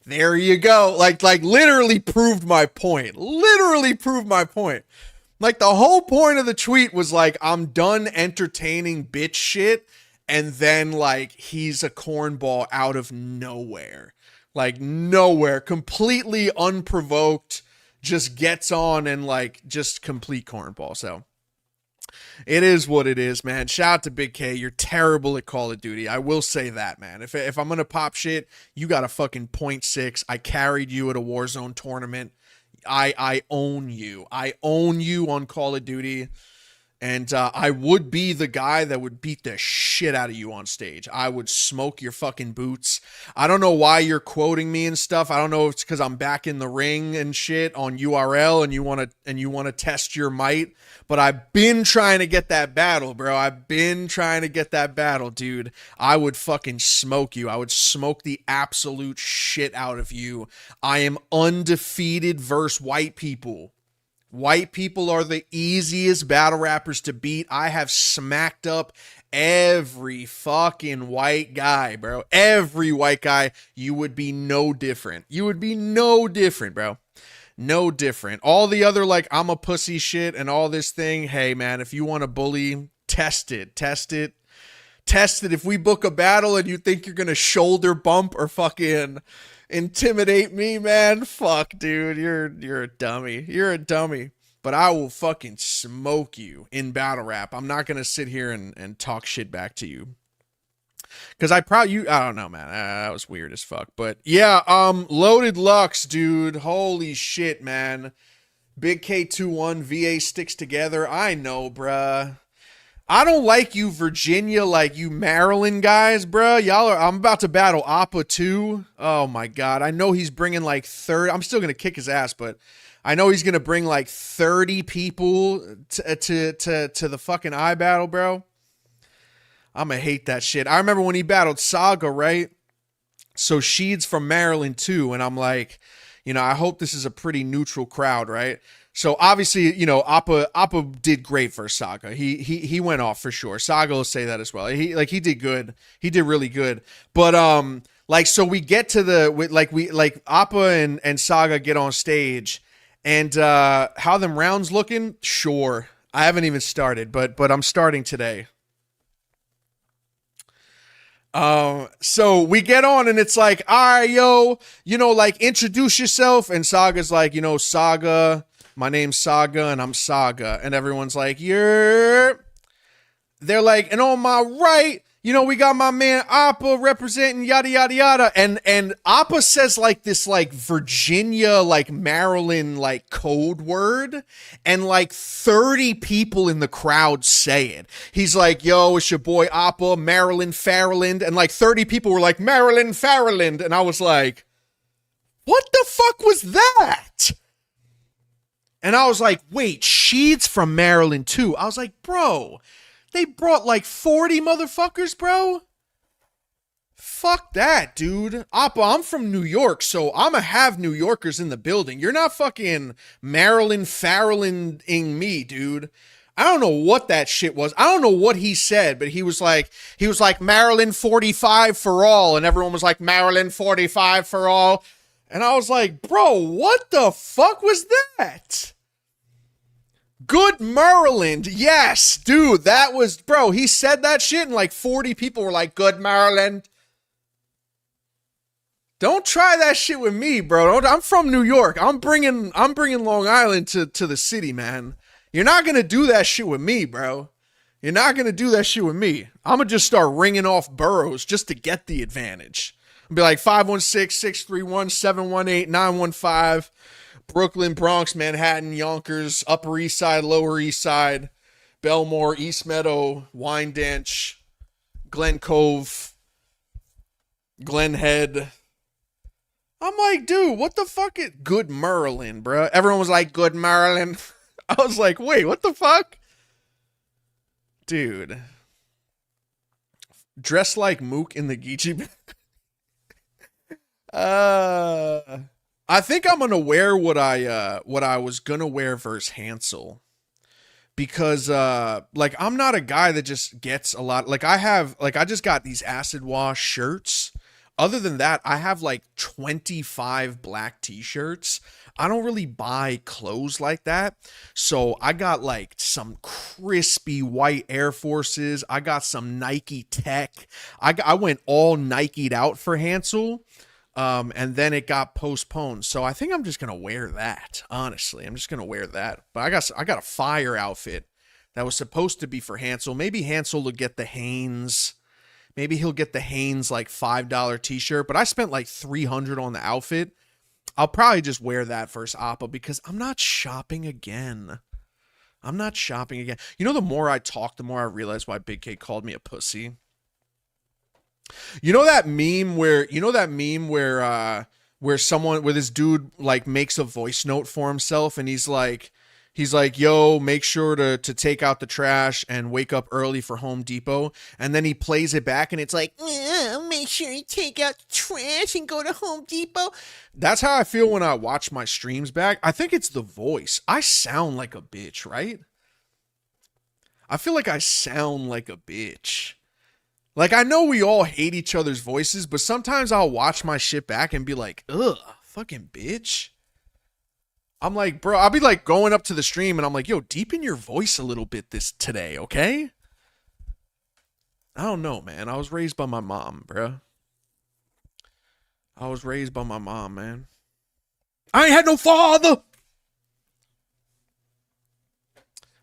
there you go. Like literally proved my point. Literally proved my point. Like the whole point of the tweet was like, I'm done entertaining bitch shit. And then like, he's a cornball out of nowhere. Like nowhere. Completely unprovoked. Just gets on and like, just complete cornball. So it is what it is, man. Shout out to Big K. You're terrible at Call of Duty. I will say that, man. If I'm going to pop shit, you got a fucking .6. I carried you at a Warzone tournament. I own you. I own you on Call of Duty. And I would be the guy that would beat the shit out of you on stage. I would smoke your fucking boots. I don't know why you're quoting me and stuff. I don't know if it's because I'm back in the ring and shit on URL and you want to test your might. But I've been trying to get that battle, bro. I've been trying to get that battle, dude. I would fucking smoke you. I would smoke the absolute shit out of you. I am undefeated versus white people. White people are the easiest battle rappers to beat. I have smacked up every fucking white guy, bro. Every white guy. You would be no different. You would be no different, bro. No different. All the other, like, I'm a pussy shit and all this thing. Hey, man, if you want to bully, test it. Test it. Test it. If we book a battle and you think you're going to shoulder bump or fucking intimidate me, man, fuck, dude, you're a dummy. You're a dummy. But I will fucking smoke you in battle rap. I'm not gonna sit here and talk shit back to you, because I don't know, man. That was weird as fuck. But yeah, Loaded Lux, dude, holy shit, man. Big K21 VA sticks together. I know, bruh. I don't like you, Virginia, like you Maryland guys, bro. I'm about to battle Appa too. Oh my God. I know he's bringing like 30. I'm still going to kick his ass, but I know he's going to bring like 30 people to the fucking battle, bro. I'm going to hate that shit. I remember when he battled Saga, right? So Sheed's from Maryland too. And I'm like, you know, I hope this is a pretty neutral crowd, right? So obviously, you know, Appa did great for Saga. He went off for sure. Saga will say that as well. He did good. He did really good. But like, so we get to Appa and Saga get on stage, and how them rounds looking? Sure. I haven't even started, but I'm starting today. So we get on and it's like, all right, yo, you know, like introduce yourself. And Saga's like, you know, Saga, my name's Saga and I'm Saga. And everyone's like, they're like, and on my right, you know, we got my man Appa representing yada, yada, yada. And Appa says like this, like Virginia, like Maryland, like code word. And like 30 people in the crowd say it. He's like, yo, it's your boy Appa, Maryland, Fairland. And like 30 people were like, Maryland, Fairland. And I was like, what the fuck was that? And I was like, wait, Sheed's from Maryland too. I was like, bro, they brought like 40 motherfuckers, bro. Fuck that, dude. Appa, I'm from New York, so I'ma have New Yorkers in the building. You're not fucking Maryland Farrellanding me, dude. I don't know what that shit was. I don't know what he said, but he was like Maryland 45 for all, and everyone was like Maryland 45 for all. And I was like, bro, what the fuck was that? Good Maryland. Yes, dude, that was, bro, he said that shit and like 40 people were like, good Maryland. Don't try that shit with me, bro. I'm from New York. I'm bringing Long Island to the city, man. You're not going to do that shit with me, bro. You're not going to do that shit with me. I'm going to just start ringing off boroughs just to get the advantage. I'll be like 516-631-718-915. Brooklyn, Bronx, Manhattan, Yonkers, Upper East Side, Lower East Side, Belmore, East Meadow, Wyandanch, Glen Cove, Glen Head, I'm like, dude, what the fuck is Good Merlin, bro? Everyone was like, Good Merlin. I was like, wait, what the fuck? Dude. Dressed like Mook in the Geechee. I think I'm gonna wear what I was gonna wear versus Hansel. Because like I'm not a guy that just gets a lot. Like I just got these acid wash shirts. Other than that, I have like 25 black t-shirts. I don't really buy clothes like that. So I got like some crispy white Air Forces. I got some Nike Tech. I went all Nike'd out for Hansel. And then it got postponed. So I think I'm just going to wear that. Honestly, I'm just going to wear that. But I got a fire outfit that was supposed to be for Hansel. Maybe Hansel will get the Hanes. Maybe he'll get the Hanes like $5 t-shirt, but I spent like $300 on the outfit. I'll probably just wear that first Appa because I'm not shopping again. I'm not shopping again. You know, the more I talk, the more I realize why Big K called me a pussy. You know that meme where where this dude like makes a voice note for himself and he's like, yo, make sure to take out the trash and wake up early for Home Depot. And then he plays it back and it's like, make sure you take out the trash and go to Home Depot. That's how I feel when I watch my streams back. I think it's the voice. I sound like a bitch, right? I feel like I sound like a bitch. Like, I know we all hate each other's voices, but sometimes I'll watch my shit back and be like, ugh, fucking bitch. I'm like, bro, I'll be like going up to the stream and I'm like, yo, deepen your voice a little bit today, okay? I don't know, man. I was raised by my mom, bro. I was raised by my mom, man. I ain't had no father.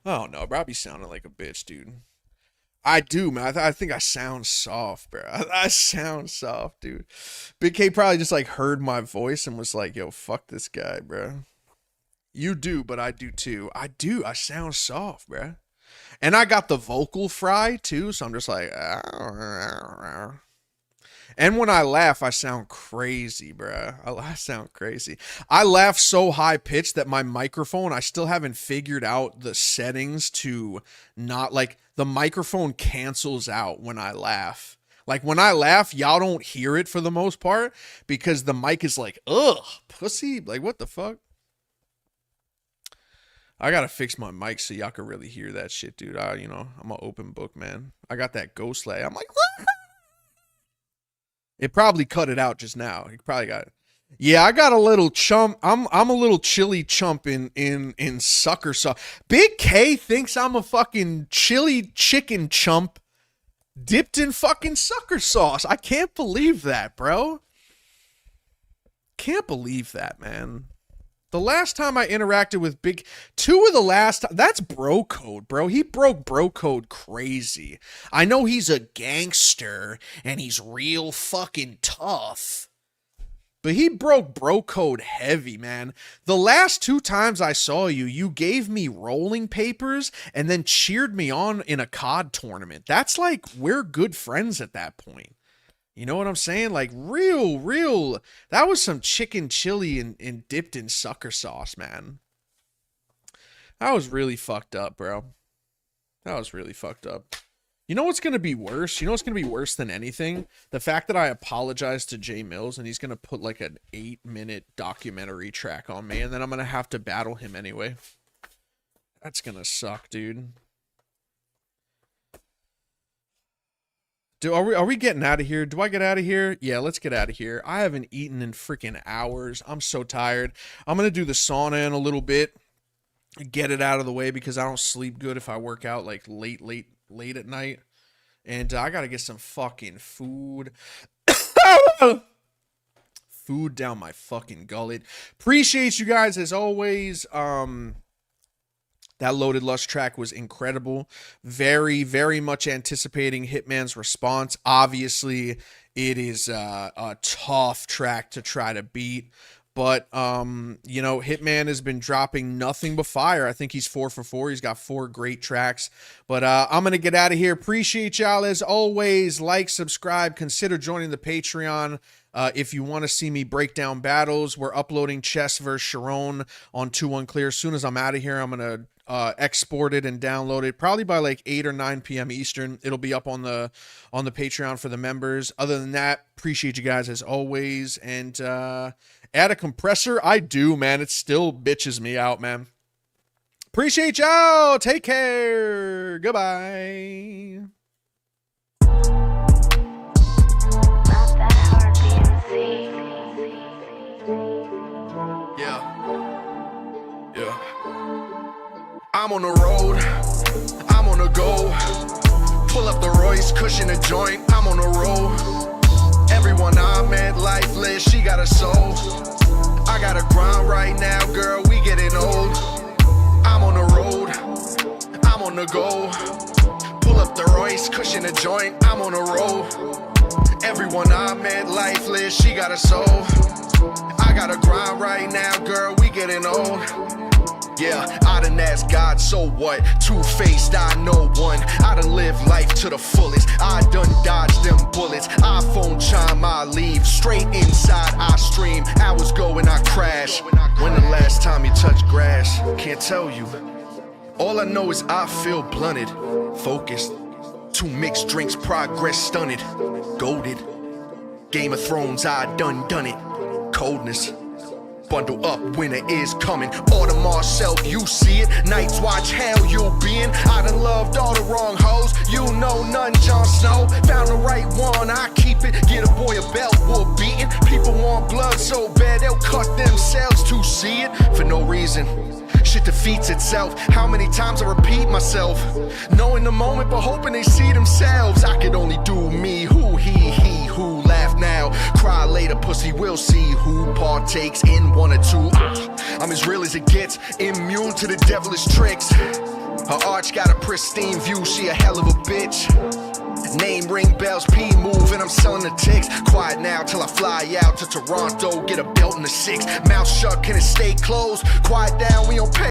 Oh, no, bro. I be sounding like a bitch, dude. I do, man. I think I sound soft, bro. I sound soft, dude. Big K probably just like heard my voice and was like, yo, fuck this guy, bro. You do, but I do too. I do. I sound soft, bro. And I got the vocal fry too, so I'm just like, and when I laugh, I sound crazy, bro. I sound crazy. I laugh so high pitched that my microphone, I still haven't figured out the settings to not like the microphone cancels out when I laugh. Like when I laugh, y'all don't hear it for the most part because the mic is like, ugh, pussy. Like what the fuck? I gotta fix my mic so y'all can really hear that shit, dude. I'm an open book, man. I got that ghost lay. I'm like, what? It probably cut it out just now. It probably got it. Yeah, I got a little chump. I'm a little chili chump in sucker sauce. Big K thinks I'm a fucking chili chicken chump dipped in fucking sucker sauce. I can't believe that, bro. Can't believe that, man. The last time I interacted with Big, that's bro code, bro. He broke bro code crazy. I know he's a gangster and he's real fucking tough, but he broke bro code heavy, man. The last 2 times I saw you, you gave me rolling papers and then cheered me on in a COD tournament. That's like, we're good friends at that point. You know what I'm saying? Like real. That was some chicken chili and dipped in sucker sauce, man. That was really fucked up, bro. That was really fucked up. You know what's going to be worse? You know what's going to be worse than anything? The fact that I apologized to Jay Mills and he's going to put like an 8-minute documentary track on me and then I'm going to have to battle him anyway. That's going to suck, dude. Are we getting out of here? Do I get out of here? Yeah, let's get out of here. I haven't eaten in freaking hours. I'm so tired. I'm going to do the sauna in a little bit. Get it out of the way because I don't sleep good if I work out like late at night. And I got to get some fucking food. Food down my fucking gullet. Appreciate you guys as always. That Loaded Lust track was incredible. Very, very much anticipating Hitman's response. Obviously, it is a tough track to try to beat. But, you know, Hitman has been dropping nothing but fire. I think he's 4 for 4. He's got 4 great tracks. But I'm going to get out of here. Appreciate y'all as always. Like, subscribe, consider joining the Patreon. If you want to see me break down battles, we're uploading Chess vs. Sharon on 2-1 Clear. As soon as I'm out of here, I'm going to export it and download it probably by like 8 or 9 p.m. Eastern. It'll be up on the Patreon for the members. Other than that, appreciate you guys as always. And add a compressor? I do, man. It still bitches me out, man. Appreciate y'all. Take care. Goodbye. Yeah. I'm on the road, I'm on the go. Pull up the Royce, cushion a joint, I'm on the road. Everyone I met, lifeless, she got a soul. I got a grind right now, girl, we getting old. I'm on the road, I'm on the go. Pull up the Royce, cushion a joint, I'm on the road. Everyone I met, lifeless, she got a soul. I got a grind right now, girl, we getting old. Yeah, I done asked God, so what? Two-faced, I know one. I done lived life to the fullest. I done dodged them bullets. iPhone chime, I leave. Straight inside, I stream. Hours go when I crash. When the last time you touched grass? Can't tell you. All I know is I feel blunted, focused. 2 mixed drinks, progress stunted. Goated. Game of Thrones, I done it. Coldness. Bundle up, winter is coming. Audemars self, you see it. Night's watch, hell you'll be in. I done loved all the wrong hoes. You know none, Jon Snow. Found the right one, I keep it. Get a boy a belt, we're beating. People want blood so bad they'll cut themselves to see it. For no reason. Shit defeats itself. How many times I repeat myself? Knowing the moment but hoping they see themselves. I could only do me, who he, who laugh now, cry later, pussy will see who partakes in 1 or 2. I'm as real as it gets, immune to the devilish tricks. Her arch got a pristine view, she a hell of a bitch. Name ring bells, P move, and I'm selling the ticks. Quiet now till I fly out to Toronto, get a belt in the 6. Mouth shut, can it stay closed? Quiet down, we on